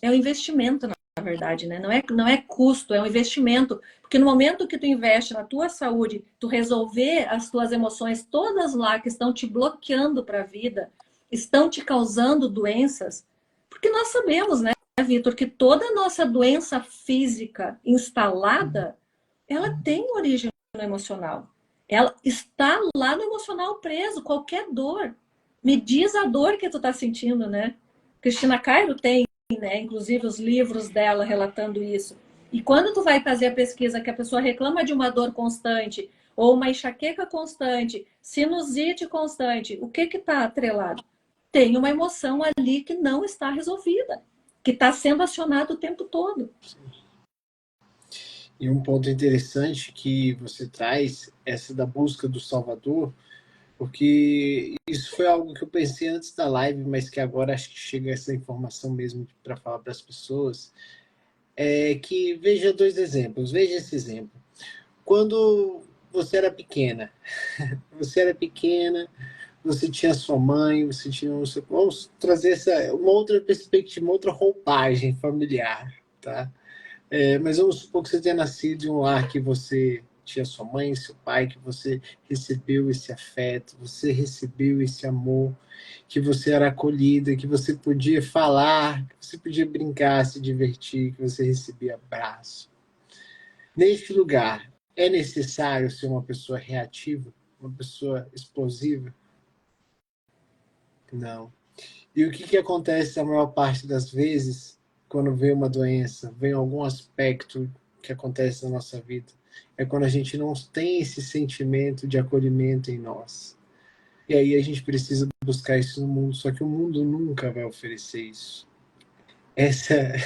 É um investimento, na verdade, né? Não é custo, é um investimento. Porque no momento que tu investe na tua saúde, tu resolver as tuas emoções todas lá que estão te bloqueando para a vida, estão te causando doenças, porque nós sabemos, né, Vitor, que toda nossa doença física instalada, ela tem origem no emocional. Ela está lá no emocional preso, qualquer dor. Me diz a dor que tu tá sentindo, né? Cristina Cairo tem, né, inclusive os livros dela relatando isso. E quando tu vai fazer a pesquisa que a pessoa reclama de uma dor constante, ou uma enxaqueca constante, sinusite constante, o que está atrelado? Tem uma emoção ali que não está resolvida, que está sendo acionada o tempo todo. E um ponto interessante que você traz, essa da busca do Salvador, porque isso foi algo que eu pensei antes da live, mas que agora acho que chega essa informação mesmo para falar para as pessoas, é que veja dois exemplos, veja esse exemplo. Quando você era pequena, você tinha sua mãe, você tinha o seu... Vamos trazer uma outra perspectiva, uma outra roupagem familiar, tá? Mas vamos supor que você tenha nascido em um lar que você tinha sua mãe, seu pai, que você recebeu esse afeto, você recebeu esse amor, que você era acolhida, que você podia falar, que você podia brincar, se divertir, que você recebia abraço. Neste lugar, é necessário ser uma pessoa reativa, uma pessoa explosiva? Não. E o que acontece a maior parte das vezes quando vem uma doença, vem algum aspecto que acontece na nossa vida? É quando a gente não tem esse sentimento de acolhimento em nós. E aí a gente precisa buscar isso no mundo, só que o mundo nunca vai oferecer isso. Essa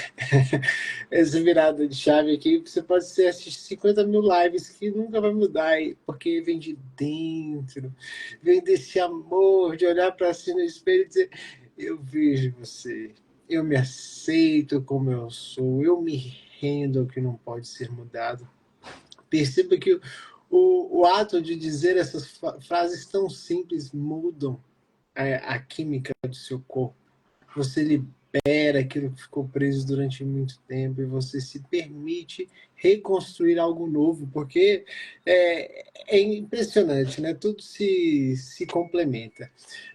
virada de chave aqui, você pode assistir 50 mil lives que nunca vai mudar, porque vem de dentro, vem desse amor de olhar para si no espelho e dizer: eu vejo você, eu me aceito como eu sou, eu me rendo ao que não pode ser mudado. Perceba que o ato de dizer essas frases tão simples mudam a química do seu corpo. você libera aquilo que ficou preso durante muito tempo e você se permite reconstruir algo novo, porque é impressionante, né? Tudo se complementa.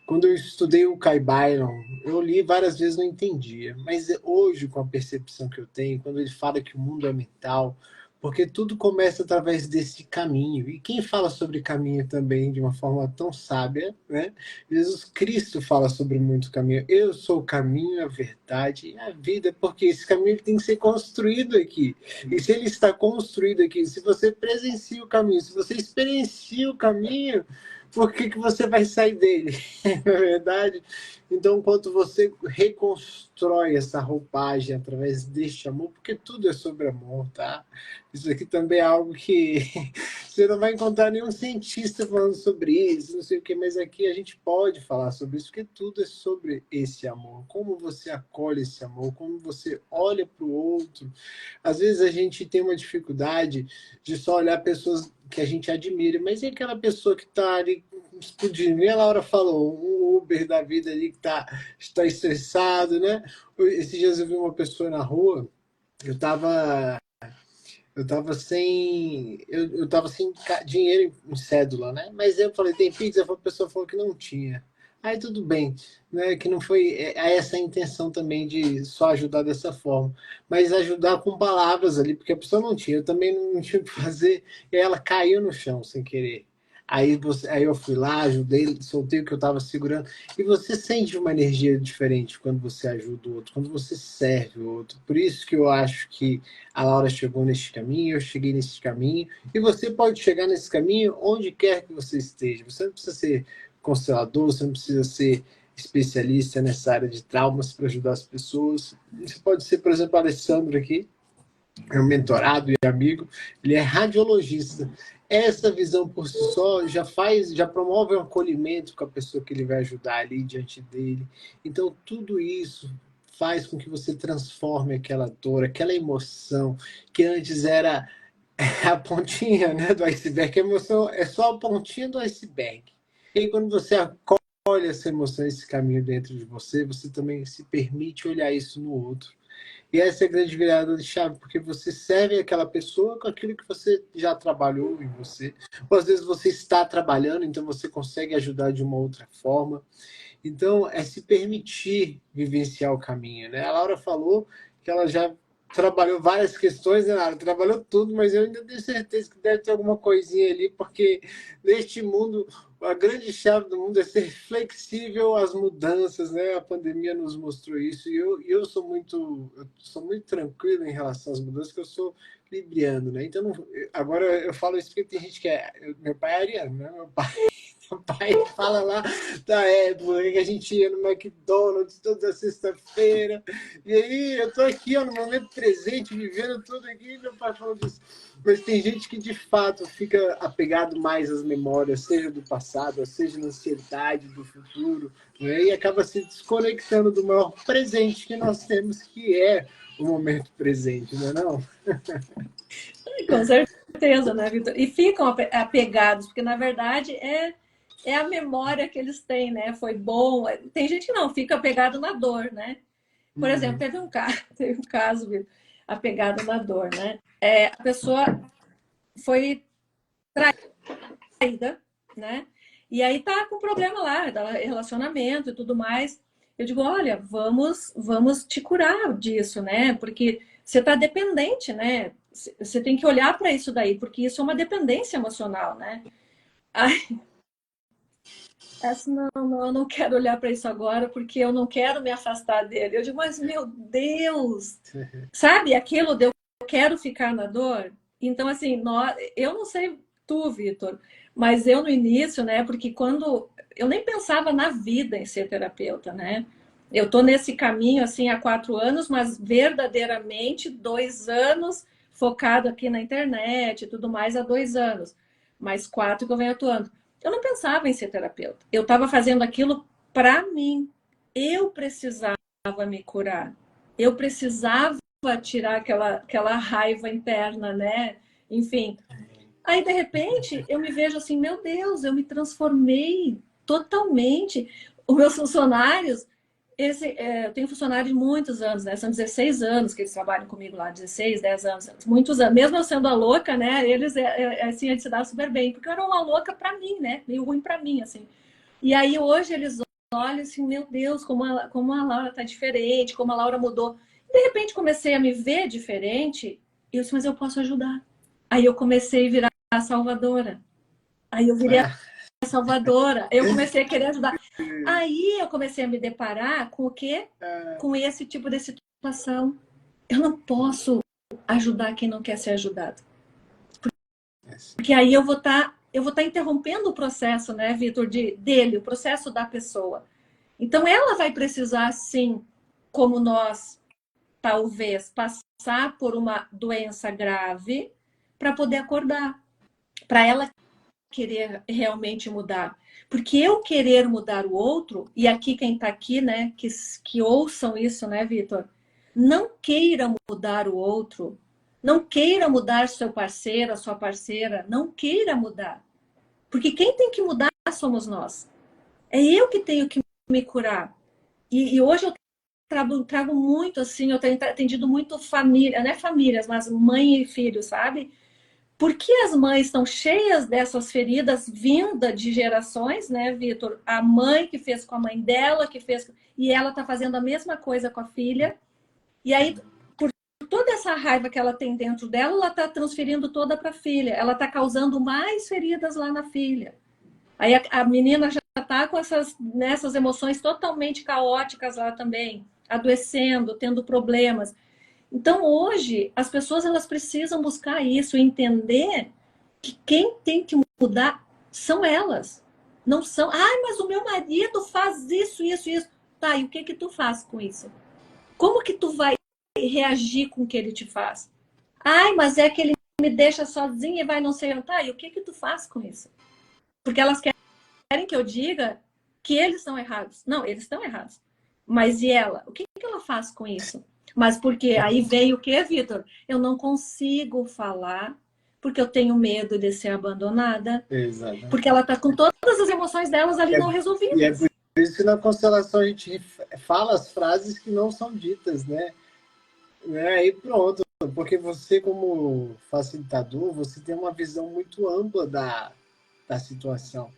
Quando eu estudei o Kai Byron, eu li várias vezes, não entendia, mas hoje, com a percepção que eu tenho, quando ele fala que o mundo é mental, porque tudo começa através desse caminho. E quem fala sobre caminho também de uma forma tão sábia, né? Jesus Cristo fala sobre muito caminho. Eu sou o caminho, a verdade e a vida, porque esse caminho tem que ser construído aqui. E se ele está construído aqui, se você presencia o caminho, se você experiencia o caminho, por que você vai sair dele? Não é verdade? Então, enquanto você reconstrói essa roupagem através deste amor, porque tudo é sobre amor, tá? Isso aqui também é algo que você não vai encontrar nenhum cientista falando sobre isso, não sei o que, mas aqui a gente pode falar sobre isso, porque tudo é sobre esse amor. Como você acolhe esse amor, como você olha para o outro. Às vezes a gente tem uma dificuldade de só olhar pessoas que a gente admira, mas é aquela pessoa que está ali explodindo. Nem a Laura falou, um Uber da vida ali que está estressado, né? Esses dias eu vi uma pessoa na rua, eu estava eu tava sem dinheiro em cédula, né? Mas eu falei, tem pizza? A pessoa falou que não tinha. Aí tudo bem, né? Que não foi essa a intenção também de só ajudar dessa forma, mas ajudar com palavras ali, porque a pessoa não tinha, eu também não tinha o que fazer, e ela caiu no chão sem querer. Aí eu fui lá, ajudei, soltei o que eu estava segurando. E você sente uma energia diferente quando você ajuda o outro, quando você serve o outro. Por isso que eu acho que a Laura chegou neste caminho, eu cheguei neste caminho, e você pode chegar nesse caminho onde quer que você esteja. Você não precisa ser constelador, você não precisa ser especialista nessa área de traumas para ajudar as pessoas. Você pode ser, por exemplo, o Alessandro aqui, é um mentorado e amigo, ele é radiologista. Essa visão por si só já promove um acolhimento com a pessoa que ele vai ajudar ali diante dele. Então, tudo isso faz com que você transforme aquela dor, aquela emoção que antes era a pontinha, né, do iceberg. A emoção é só a pontinha do iceberg. E aí, quando você acolhe essa emoção, esse caminho dentro de você, você também se permite olhar isso no outro. E essa é a grande virada de chave, porque você serve aquela pessoa com aquilo que você já trabalhou em você. Ou às vezes você está trabalhando, então você consegue ajudar de uma outra forma. Então, é se permitir vivenciar o caminho, né? A Laura falou que ela já trabalhou várias questões, né, Laura? Trabalhou tudo, mas eu ainda tenho certeza que deve ter alguma coisinha ali, porque neste mundo, a grande chave do mundo é ser flexível às mudanças, né? A pandemia nos mostrou isso, e eu sou muito tranquilo em relação às mudanças, porque eu sou libriano, né? Então, agora eu falo isso porque tem gente que meu pai é ariano, né? Meu pai o pai fala lá da época que a gente ia no McDonald's toda sexta-feira. E aí eu tô aqui, ó, no momento presente, vivendo tudo aqui, meu pai falando disso. Mas tem gente que de fato fica apegado mais às memórias, seja do passado, seja na ansiedade do futuro, né? E acaba se desconectando do maior presente que nós temos, que é o momento presente, não é não? Com certeza, né, Vitor? E ficam apegados, porque na verdade é a memória que eles têm, né? Foi bom. Tem gente que não, fica apegado na dor, né? Por exemplo, teve um caso, Vitor, apegado na dor, né? A pessoa foi traída, né? E aí tá com problema lá, relacionamento e tudo mais. Eu digo, olha, vamos te curar disso, né? Porque você tá dependente, né? Você tem que olhar para isso daí, porque isso é uma dependência emocional, né? Ai, eu não quero olhar para isso agora, porque eu não quero me afastar dele. Eu digo, mas meu Deus, sabe aquilo de eu quero ficar na dor? Então, assim, eu não sei tu, Vitor, mas eu no início, né? Porque quando eu nem pensava na vida em ser terapeuta, né? Eu tô nesse caminho assim há 4 anos, mas verdadeiramente 2 anos focado aqui na internet e tudo mais há 2 anos, mais 4 que eu venho atuando. Eu não pensava em ser terapeuta. Eu estava fazendo aquilo para mim. Eu precisava me curar. Eu precisava tirar aquela raiva interna, né? Enfim. Aí, de repente, eu me vejo assim, meu Deus, eu me transformei totalmente. Os meus funcionários, eu tenho funcionários de muitos anos, né? São 16 anos que eles trabalham comigo lá, 16, 10 anos, muitos anos. Mesmo eu sendo a louca, né? Eles, assim, eles se davam super bem, porque eu era uma louca para mim, né? Meio ruim para mim, assim. E aí hoje eles olham assim, meu Deus, como a Laura tá diferente, como a Laura mudou. De repente comecei a me ver diferente, e eu disse, mas eu posso ajudar. Aí eu comecei a virar a salvadora. Aí eu virei salvadora. Eu comecei a querer ajudar. Aí eu comecei a me deparar com o quê? Com esse tipo de situação. Eu não posso ajudar quem não quer ser ajudado. Porque aí eu vou estar interrompendo o processo, né, Vitor, dele, o processo da pessoa. Então ela vai precisar, sim, como nós, talvez, passar por uma doença grave para poder acordar. Para ela querer realmente mudar. Porque eu querer mudar o outro, e aqui quem está aqui, né, que ouçam isso, né, Vitor? Não queira mudar o outro, não queira mudar seu parceiro, a sua parceira, não queira mudar. Porque quem tem que mudar somos nós. É eu que tenho que me curar. E hoje eu trago muito assim, eu tenho atendido muito família, não é famílias, mas mãe e filho, sabe? Porque as mães estão cheias dessas feridas vinda de gerações, né, Vitor? A mãe que fez com a mãe dela, que fez. E ela está fazendo a mesma coisa com a filha. E aí, por toda essa raiva que ela tem dentro dela, ela está transferindo toda para a filha. Ela está causando mais feridas lá na filha. Aí a menina já está com nessas emoções totalmente caóticas lá também, adoecendo, tendo problemas. Então, hoje, as pessoas elas precisam buscar isso, entender que quem tem que mudar são elas. Não são, mas o meu marido faz isso, isso, isso. Tá, e o que que tu faz com isso? Como que tu vai reagir com o que ele te faz? Mas é que ele me deixa sozinha e vai não sei onde. Tá, e o que que tu faz com isso? Porque elas querem que eu diga que eles estão errados. Não, eles estão errados. Mas e ela? O que que ela faz com isso? Mas porque aí veio o que, Vitor? Eu não consigo falar porque eu tenho medo de ser abandonada. Exatamente. Porque ela está com todas as emoções delas ali não resolvidas. E é por isso que na constelação a gente fala as frases que não são ditas, né? Aí pronto. Porque você, como facilitador, você tem uma visão muito ampla da situação.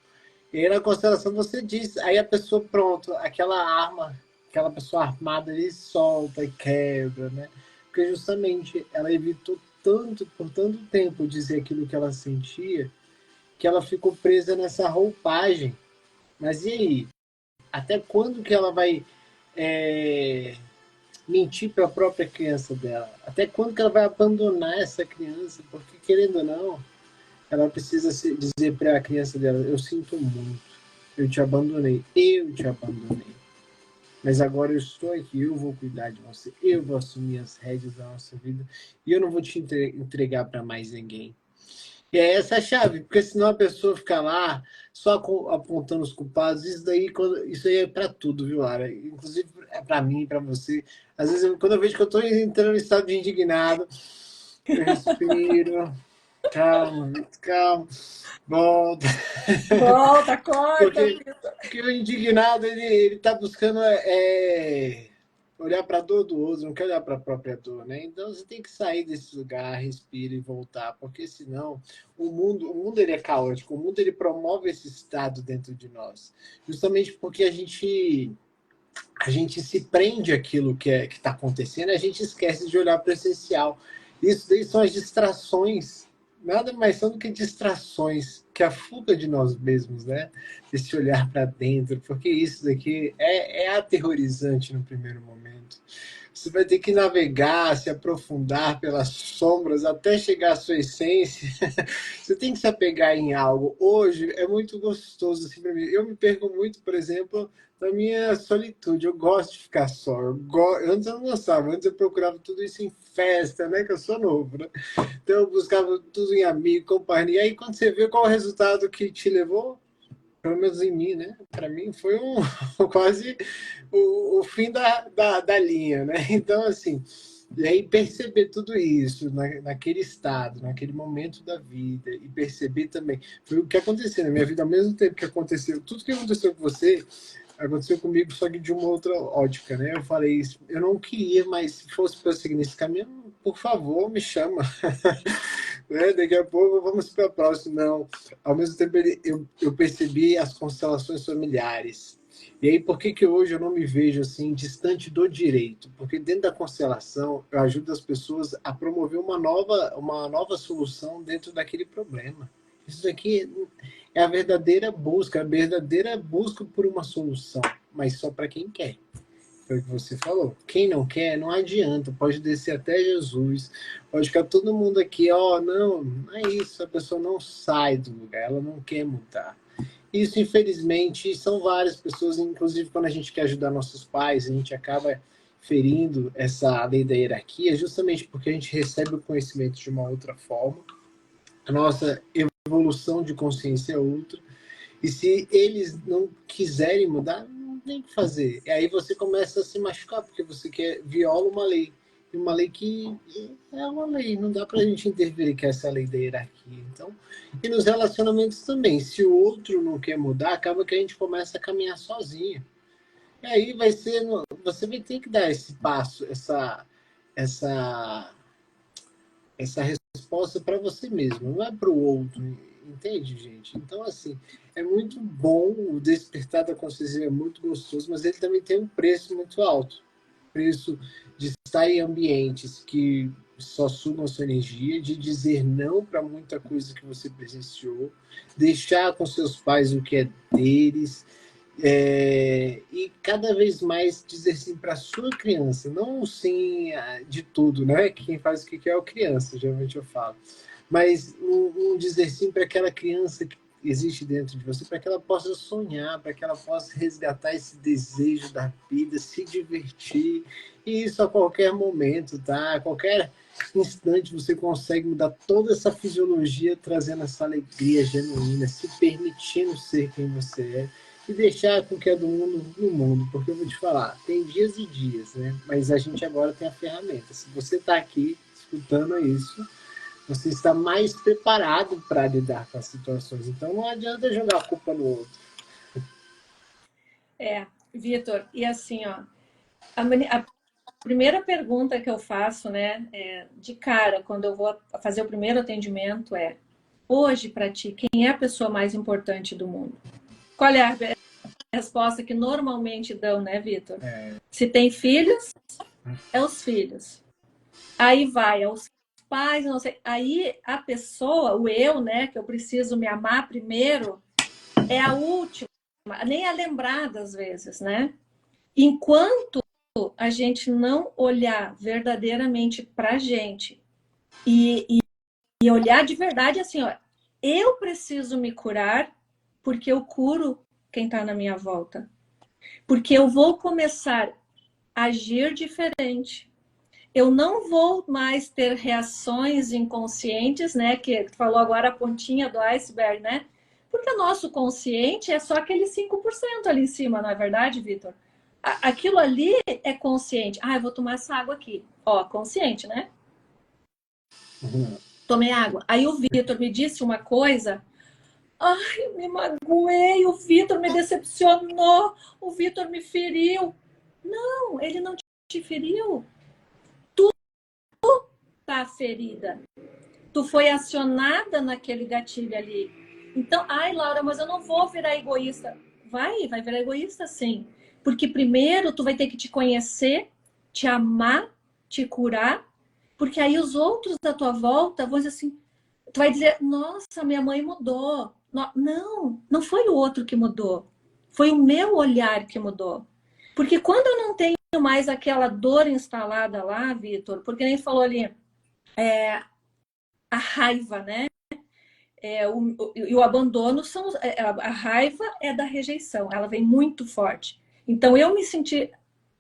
E aí na constelação você diz, aí a pessoa, pronto, aquela arma, aquela pessoa armada ali solta e quebra, né? Porque justamente ela evitou por tanto tempo dizer aquilo que ela sentia, que ela ficou presa nessa roupagem. Mas e aí? Até quando que ela vai mentir para a própria criança dela? Até quando que ela vai abandonar essa criança? Porque, querendo ou não, ela precisa dizer para a criança dela, eu sinto muito, eu te abandonei, mas agora eu estou aqui, eu vou cuidar de você, eu vou assumir as rédeas da nossa vida e eu não vou te entregar para mais ninguém. E é essa a chave, porque senão a pessoa fica lá só apontando os culpados. Isso aí é para tudo, viu, Lara? Inclusive é para mim, para você. Às vezes, quando eu vejo que eu estou entrando em estado de indignado, eu respiro, calma, volta. Volta, corta. Porque o indignado, ele tá buscando olhar para a dor do outro, não quer olhar para a própria dor, né? Então você tem que sair desse lugar, respira e voltar, porque senão o mundo ele é caótico, o mundo ele promove esse estado dentro de nós, justamente porque a gente se prende àquilo que está acontecendo, a gente esquece de olhar para o essencial. Isso daí são as distrações, nada mais são do que distrações, que é a fuga de nós mesmos, né? Esse olhar para dentro, porque isso daqui é aterrorizante no primeiro momento. Você vai ter que navegar, se aprofundar pelas sombras até chegar à sua essência. Você tem que se apegar em algo. Hoje é muito gostoso assim para mim. Eu me perco muito, por exemplo, da minha solitude. Eu gosto de ficar só. Antes eu não gostava, antes eu procurava tudo isso em festa, né? Que eu sou novo, né? Então eu buscava tudo em amigo, companhia. E aí quando você vê qual é o resultado que te levou, pelo menos em mim, né? Para mim foi quase o fim da linha, né? Então, assim, e aí perceber tudo isso naquele estado, naquele momento da vida, e perceber também, foi o que aconteceu na minha vida, ao mesmo tempo que aconteceu, tudo que aconteceu com você, Aconteceu comigo, só que de uma outra ótica, né? Eu falei, eu não queria, mas se fosse para seguir nesse caminho, por favor, me chama. Né? Daqui a pouco vamos para a próxima. Não. Ao mesmo tempo, eu percebi as constelações familiares. E aí, por que que hoje eu não me vejo assim, distante do direito? Porque dentro da constelação, eu ajudo as pessoas a promover uma nova solução dentro daquele problema. Isso aqui é a verdadeira busca por uma solução, mas só para quem quer. Foi o que você falou. Quem não quer, não adianta. Pode descer até Jesus, pode ficar todo mundo aqui, ó, não é isso, a pessoa não sai do lugar, ela não quer mudar. Isso, infelizmente, são várias pessoas, inclusive quando a gente quer ajudar nossos pais, a gente acaba ferindo essa lei da hierarquia, justamente porque a gente recebe o conhecimento de uma outra forma, a nossa evolução de consciência é outra, e se eles não quiserem mudar, não tem o que fazer. E aí você começa a se machucar, porque você viola uma lei. E uma lei que é uma lei, não dá para a gente interferir que essa é a lei da hierarquia. Então, e nos relacionamentos também, se o outro não quer mudar, acaba que a gente começa a caminhar sozinho. E aí você vai ter que dar esse passo, essa, essa resposta para você mesmo, não é para o outro, entende, gente? Então, assim, é muito bom, o despertar da consciência é muito gostoso, mas ele também tem um preço muito alto. O preço de estar em ambientes que só sugam a sua energia, de dizer não para muita coisa que você presenciou, deixar com seus pais o que é deles, e cada vez mais dizer sim para a sua criança, não sim de tudo, né? Quem faz o que quer é a criança, geralmente eu falo. Mas um dizer sim para aquela criança que existe dentro de você, para que ela possa sonhar, para que ela possa resgatar esse desejo da vida, se divertir, e isso a qualquer momento, tá? A qualquer instante você consegue mudar toda essa fisiologia, trazendo essa alegria genuína, se permitindo ser quem você é, e deixar com que é do mundo no mundo, porque eu vou te falar, tem dias e dias, né? Mas a gente agora tem a ferramenta. Se você está aqui escutando isso, você está mais preparado para lidar com as situações. Então não adianta jogar a culpa no outro. Vitor, e assim, ó, a primeira pergunta que eu faço, né, de cara, quando eu vou fazer o primeiro atendimento hoje para ti, quem é a pessoa mais importante do mundo? Qual é a resposta que normalmente dão, né, Vitor? Se tem filhos, é os filhos. Aí vai, é os pais, não sei. Aí a pessoa, o eu, né, que eu preciso me amar primeiro, é a última, nem a lembrada às vezes, né? Enquanto a gente não olhar verdadeiramente pra gente e olhar de verdade assim, ó, eu preciso me curar porque eu curo quem está na minha volta. Porque eu vou começar a agir diferente. Eu não vou mais ter reações inconscientes, né? Que tu falou agora a pontinha do iceberg, né? Porque o nosso consciente é só aquele 5% ali em cima, não é verdade, Vitor? Aquilo ali é consciente. Ah, eu vou tomar essa água aqui. Ó, consciente, né? Tomei água. Aí o Vitor me disse uma coisa. Ai, eu me magoei, o Vitor me decepcionou, o Vitor me feriu. Não, ele não te feriu. Tu tá ferida. Tu foi acionada naquele gatilho ali. Então, ai, Laura, mas eu não vou virar egoísta. Vai virar egoísta sim. Porque primeiro tu vai ter que te conhecer, te amar, te curar, porque aí os outros da tua volta vão dizer assim, tu vai dizer, nossa, minha mãe mudou. Não foi o outro que mudou. Foi o meu olhar que mudou. Porque quando eu não tenho mais aquela dor instalada lá, Vitor, porque nem falou ali, a raiva, né? E o abandono são. A raiva é da rejeição, ela vem muito forte. Então eu me senti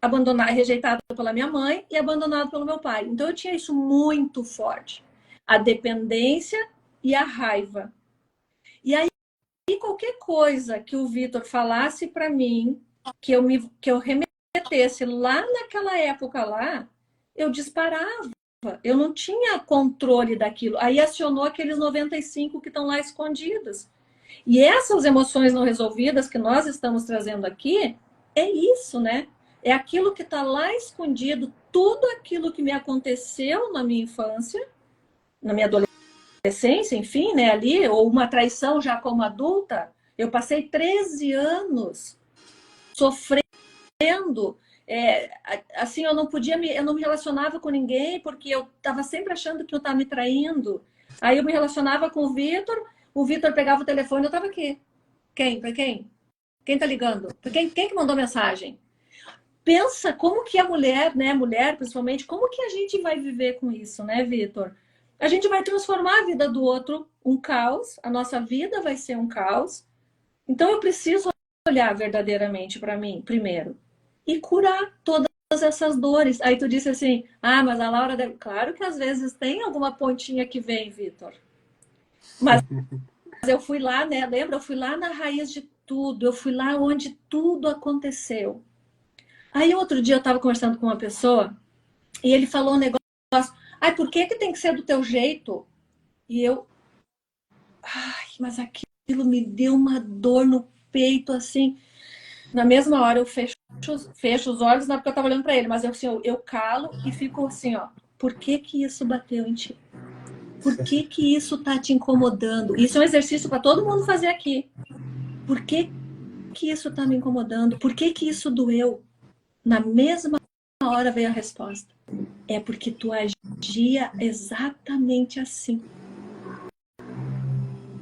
abandonada, rejeitada pela minha mãe e abandonada pelo meu pai. Então eu tinha isso muito forte. A dependência e a raiva. E aí, qualquer coisa que o Vitor falasse para mim, que eu remetesse lá naquela época lá, eu disparava. Eu não tinha controle daquilo. Aí acionou aqueles 95 que estão lá escondidos. E essas emoções não resolvidas que nós estamos trazendo aqui é isso, né? É aquilo que está lá escondido, tudo aquilo que me aconteceu na minha infância, na minha adolescência, enfim, né, ali, ou uma traição já como adulta. Eu passei 13 anos sofrendo, assim, eu não me relacionava com ninguém porque eu estava sempre achando que eu estava me traindo. Aí eu me relacionava com o Vitor pegava o telefone, eu estava aqui. Quem? Para quem? Quem tá ligando? Quem que mandou mensagem? Pensa como que a mulher, né, mulher principalmente, como que a gente vai viver com isso, né, Vitor? A gente vai transformar a vida do outro um caos, a nossa vida vai ser um caos. Então eu preciso olhar verdadeiramente para mim primeiro e curar todas essas dores. Aí tu disse assim: "Ah, mas a Laura deve..." Claro que às vezes tem alguma pontinha que vem, Vitor. Mas eu fui lá, né? Lembra? Eu fui lá na raiz de tudo. Eu fui lá onde tudo aconteceu. Aí outro dia eu estava conversando com uma pessoa e ele falou um negócio. Ai, por que que tem que ser do teu jeito? E eu, ai, mas aquilo me deu uma dor no peito, assim. Na mesma hora eu fecho os olhos, não é porque eu tava olhando para ele, mas assim, eu calo e fico assim, ó. Por que que isso bateu em ti? Por que que isso tá te incomodando? Isso é um exercício para todo mundo fazer aqui. Por que que isso tá me incomodando? Por que que isso doeu? Na mesma hora veio a resposta. É porque tu agia exatamente assim.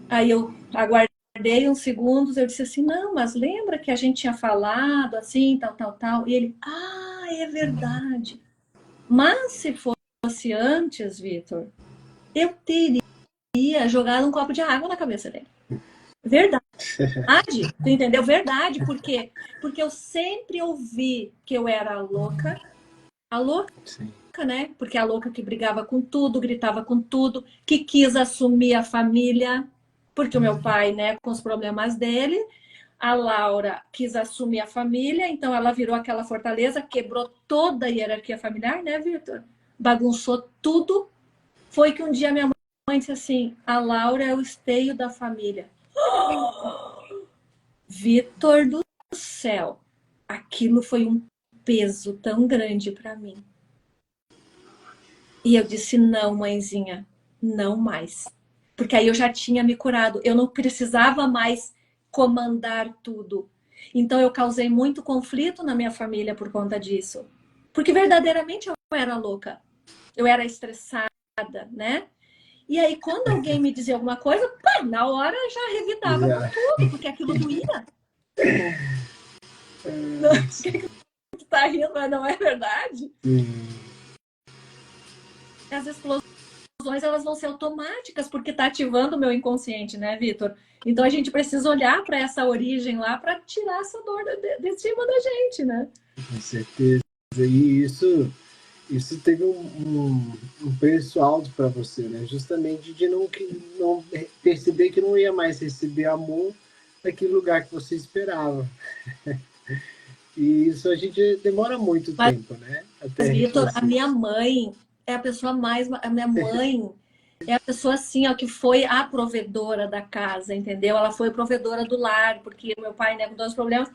Aí eu aguardei uns segundos, eu disse assim, não, mas lembra que a gente tinha falado assim, tal, tal, tal? E ele, ah, é verdade. Mas se fosse antes, Vitor, eu teria jogado um copo de água na cabeça dele. Verdade. Tu entendeu? Verdade, por quê? Porque eu sempre ouvi que eu era a louca, Sim. né? Porque a louca que brigava com tudo, gritava com tudo, que quis assumir a família, porque o meu pai, né, com os problemas dele, a Laura quis assumir a família, então ela virou aquela fortaleza, quebrou toda a hierarquia familiar, né, Vitor? Bagunçou tudo. Foi que um dia minha mãe disse assim: a Laura é o esteio da família. Vitor do céu, aquilo foi um peso tão grande para mim. E eu disse: não, mãezinha, não mais. Porque aí eu já tinha me curado, eu não precisava mais comandar tudo. Então eu causei muito conflito na minha família por conta disso. Porque verdadeiramente eu era louca, eu era estressada, né? E aí quando alguém me dizia alguma coisa, pá, na hora já revidava com Já. tudo, porque aquilo doía. Por que tu tá rindo, mas não é verdade? As explosões elas vão ser automáticas porque está ativando o meu inconsciente, né, Vitor? Então a gente precisa olhar para essa origem lá para tirar essa dor de cima da gente, né? Com certeza. E isso teve um preço alto para você, né? Justamente de não perceber que não ia mais receber amor naquele lugar que você esperava. E isso a gente demora muito Mas, tempo, né? Até Vitor, a reconhecer. minha mãe é a pessoa mais. A minha mãe é a pessoa assim, ó, que foi a provedora da casa, entendeu? Ela foi provedora do lar, porque meu pai, né, com todos os problemas.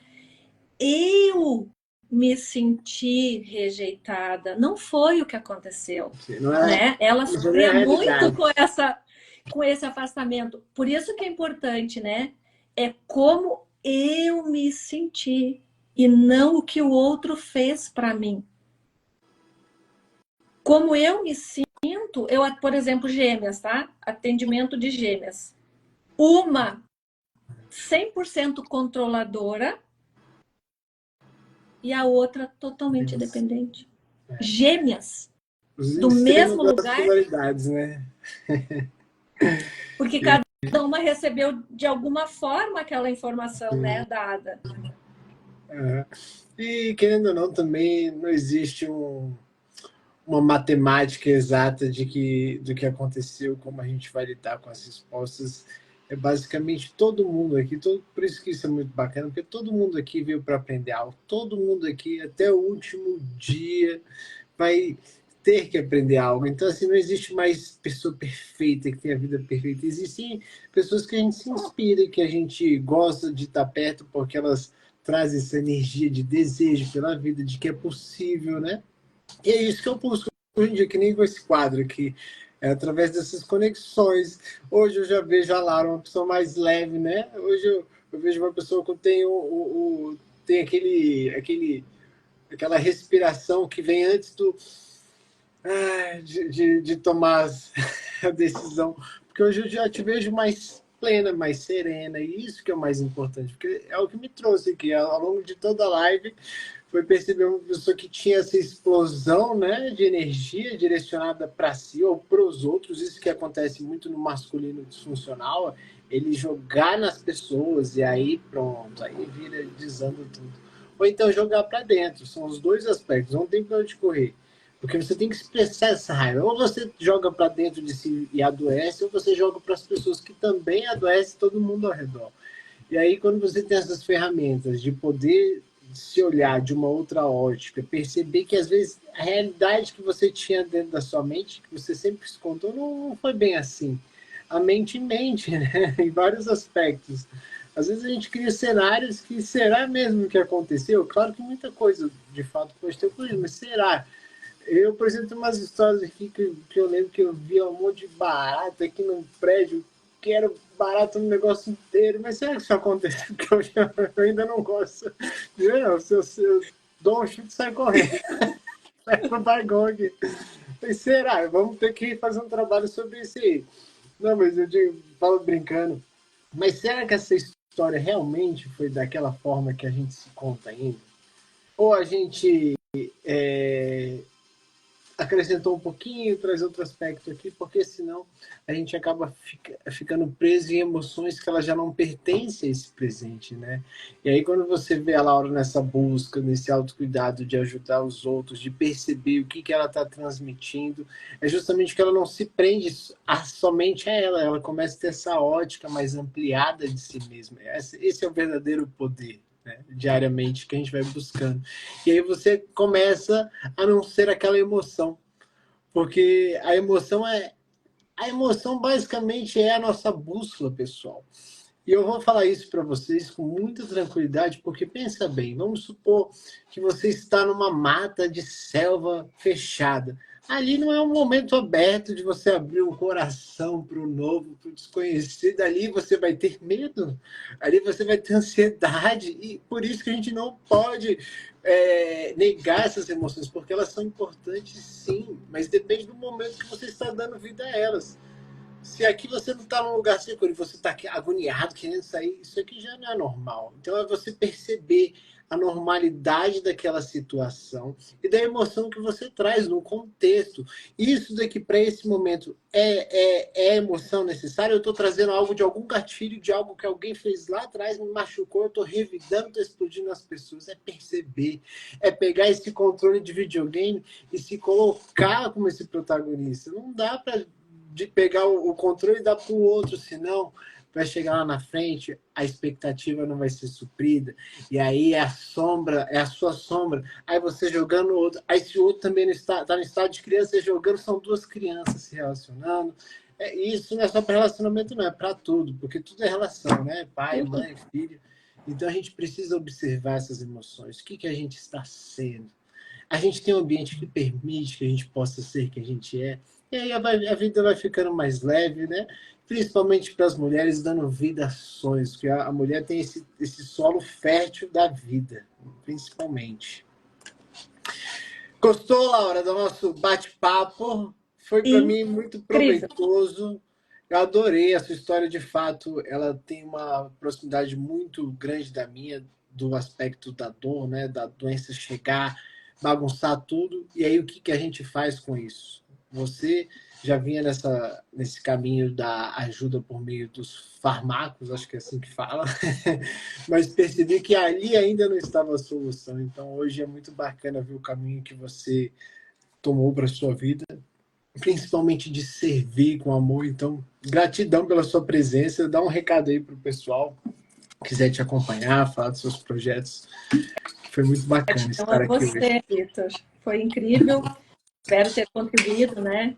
Eu me senti rejeitada. Não foi o que aconteceu, Não é, né? Ela isso não é a sofria muito realidade. com esse afastamento. Por isso que é importante, né? É como eu me senti e não o que o outro fez para mim. Como eu me sinto, eu, por exemplo, gêmeas, tá? Atendimento de gêmeas. Uma 100% controladora e a outra totalmente dependente. Gêmeas Os do extremos mesmo das lugar, polaridades, né? porque cada uma recebeu de alguma forma aquela informação, né, dada. E querendo ou não, também não existe uma matemática exata do que aconteceu, como a gente vai lidar com as respostas. É basicamente todo mundo aqui, por isso que isso é muito bacana, porque todo mundo aqui veio para aprender algo, todo mundo aqui, até o último dia, vai ter que aprender algo. Então, assim, não existe mais pessoa perfeita, que tem a vida perfeita. Existem pessoas que a gente se inspira, que a gente gosta de estar perto, porque elas traz essa energia de desejo pela vida, de que é possível, né? E é isso que eu busco hoje em dia, que nem com esse quadro aqui. É através dessas conexões. Hoje eu já vejo a Laura uma pessoa mais leve, né? Hoje eu vejo uma pessoa que tem, tem aquela respiração que vem antes de tomar a decisão. Porque hoje eu já te vejo mais plena, mais serena, e isso que é o mais importante, porque é o que me trouxe aqui ao longo de toda a live, foi perceber uma pessoa que tinha essa explosão, né, de energia direcionada para si ou para os outros, isso que acontece muito no masculino disfuncional, ele jogar nas pessoas e aí pronto, aí vira desanda tudo. Ou então jogar para dentro, são os dois aspectos, não tem para onde correr. Porque você tem que expressar essa raiva. Ou você joga para dentro de si e adoece, ou você joga para as pessoas que também adoecem todo mundo ao redor. E aí, quando você tem essas ferramentas de poder se olhar de uma outra ótica, perceber que às vezes a realidade que você tinha dentro da sua mente, que você sempre se contou, não foi bem assim. A mente mente, né? Em vários aspectos. Às vezes a gente cria cenários que será mesmo que aconteceu? Claro que muita coisa de fato pode ter ocorrido, mas será? Eu, por exemplo, tenho umas histórias aqui que eu lembro que eu via um monte de barata aqui num prédio, que era barato no negócio inteiro. Mas será que isso acontece? Porque eu ainda não gosto. Não, se eu dou um chute, sai correndo. Sai pro bargão aqui. Mas será? Vamos ter que fazer um trabalho sobre isso aí. Não, mas eu digo, falo brincando. Mas será que essa história realmente foi daquela forma que a gente se conta ainda? Ou a gente acrescentou um pouquinho, traz outro aspecto aqui, porque senão a gente acaba ficando preso em emoções que elas já não pertencem a esse presente, né? E aí quando você vê a Laura nessa busca, nesse autocuidado de ajudar os outros, de perceber o que ela está transmitindo, é justamente que ela não se prende somente a ela começa a ter essa ótica mais ampliada de si mesma. Esse é o verdadeiro poder. Né, diariamente, que a gente vai buscando. E aí você começa a não ser aquela emoção. Porque a emoção basicamente é a nossa bússola, pessoal. E eu vou falar isso para vocês com muita tranquilidade, porque pensa bem, vamos supor que você está numa mata de selva fechada. Ali não é um momento aberto de você abrir o coração para o novo, para o desconhecido. Ali você vai ter medo, ali você vai ter ansiedade. E por isso que a gente não pode negar essas emoções, porque elas são importantes sim, mas depende do momento que você está dando vida a elas. Se aqui você não está num lugar seguro e você está agoniado, querendo sair, isso aqui já não é normal. Então é você perceber a normalidade daquela situação e da emoção que você traz no contexto. Isso daqui para esse momento é emoção necessária? Eu estou trazendo algo de algum gatilho, de algo que alguém fez lá atrás, me machucou, eu estou revidando, estou explodindo as pessoas. É perceber, é pegar esse controle de videogame e se colocar como esse protagonista. Não dá para de pegar o controle e dar para o outro, senão vai chegar lá na frente, a expectativa não vai ser suprida, e aí é a sombra, é a sua sombra, aí você jogando o outro, aí se o outro também está no estado de criança jogando, são duas crianças se relacionando. Isso não é só para relacionamento, não, é para tudo, porque tudo é relação, né? Pai, mãe, filho. Então a gente precisa observar essas emoções. O que a gente está sendo? A gente tem um ambiente que permite que a gente possa ser quem a gente é. E aí a vida vai ficando mais leve, né? Principalmente para as mulheres, dando vida a sonhos, porque a mulher tem esse solo fértil da vida, principalmente. Gostou, Laura, do nosso bate-papo? Foi para mim muito proveitoso. Eu adorei a sua história, de fato, ela tem uma proximidade muito grande da minha, do aspecto da dor, né? Da doença chegar, bagunçar tudo. E aí o que a gente faz com isso? Você já vinha nesse caminho da ajuda por meio dos fármacos, acho que é assim que fala, mas percebi que ali ainda não estava a solução. Então hoje é muito bacana ver o caminho que você tomou para a sua vida, principalmente de servir com amor. Então, gratidão pela sua presença. Dá um recado aí para o pessoal que quiser te acompanhar, falar dos seus projetos. Foi muito bacana estar aqui hoje. Vitor. Foi incrível. Espero ter contribuído, né,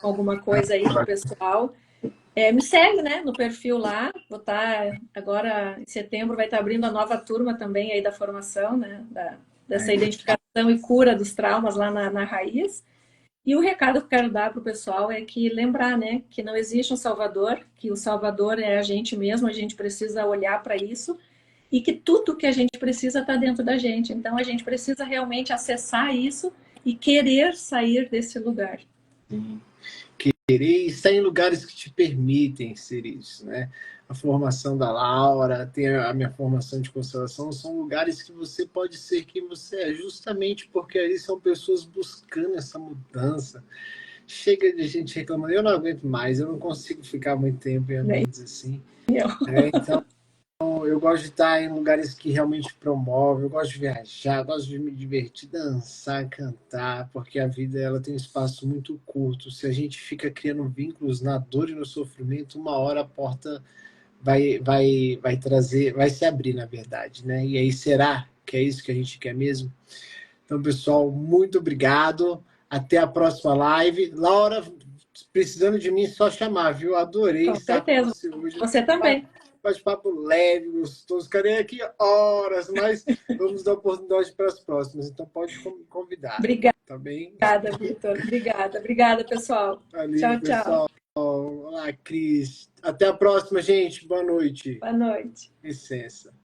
com alguma coisa aí para o pessoal. Me segue, né, no perfil lá. Vou estar agora em setembro, vai estar abrindo a nova turma também aí da formação, né, dessa identificação e cura dos traumas lá na raiz. E o recado que eu quero dar para o pessoal é que lembrar, né, que não existe um salvador, que o salvador é a gente mesmo, a gente precisa olhar para isso e que tudo que a gente precisa está dentro da gente. Então a gente precisa realmente acessar isso e querer sair desse lugar. Sim. Querer estar em lugares que te permitem ser isso, né? A formação da Laura, tem a minha formação de constelação, são lugares que você pode ser quem você é, justamente porque ali são pessoas buscando essa mudança. Chega de gente reclamando, eu não aguento mais, eu não consigo ficar muito tempo em ambientes assim. Então, eu gosto de estar em lugares que realmente promovem, eu gosto de viajar, eu gosto de me divertir, dançar, cantar, porque a vida ela tem um espaço muito curto. Se a gente fica criando vínculos na dor e no sofrimento, uma hora a porta vai trazer, vai se abrir, na verdade, né? E aí, será que é isso que a gente quer mesmo? Então, pessoal, muito obrigado. Até a próxima live. Laura, precisando de mim, só chamar, viu? Adorei Com estar com certeza. você hoje. Você também. Bate-papo leve, gostoso. Ficarei aqui horas, mas vamos dar oportunidade para as próximas. Então, pode convidar. Tá bem? Obrigada, Vitor. Obrigada. Obrigada, pessoal. Valeu, Tchau, tchau. pessoal. Olá, Cris. Até a próxima, gente. Boa noite. Boa noite. Licença.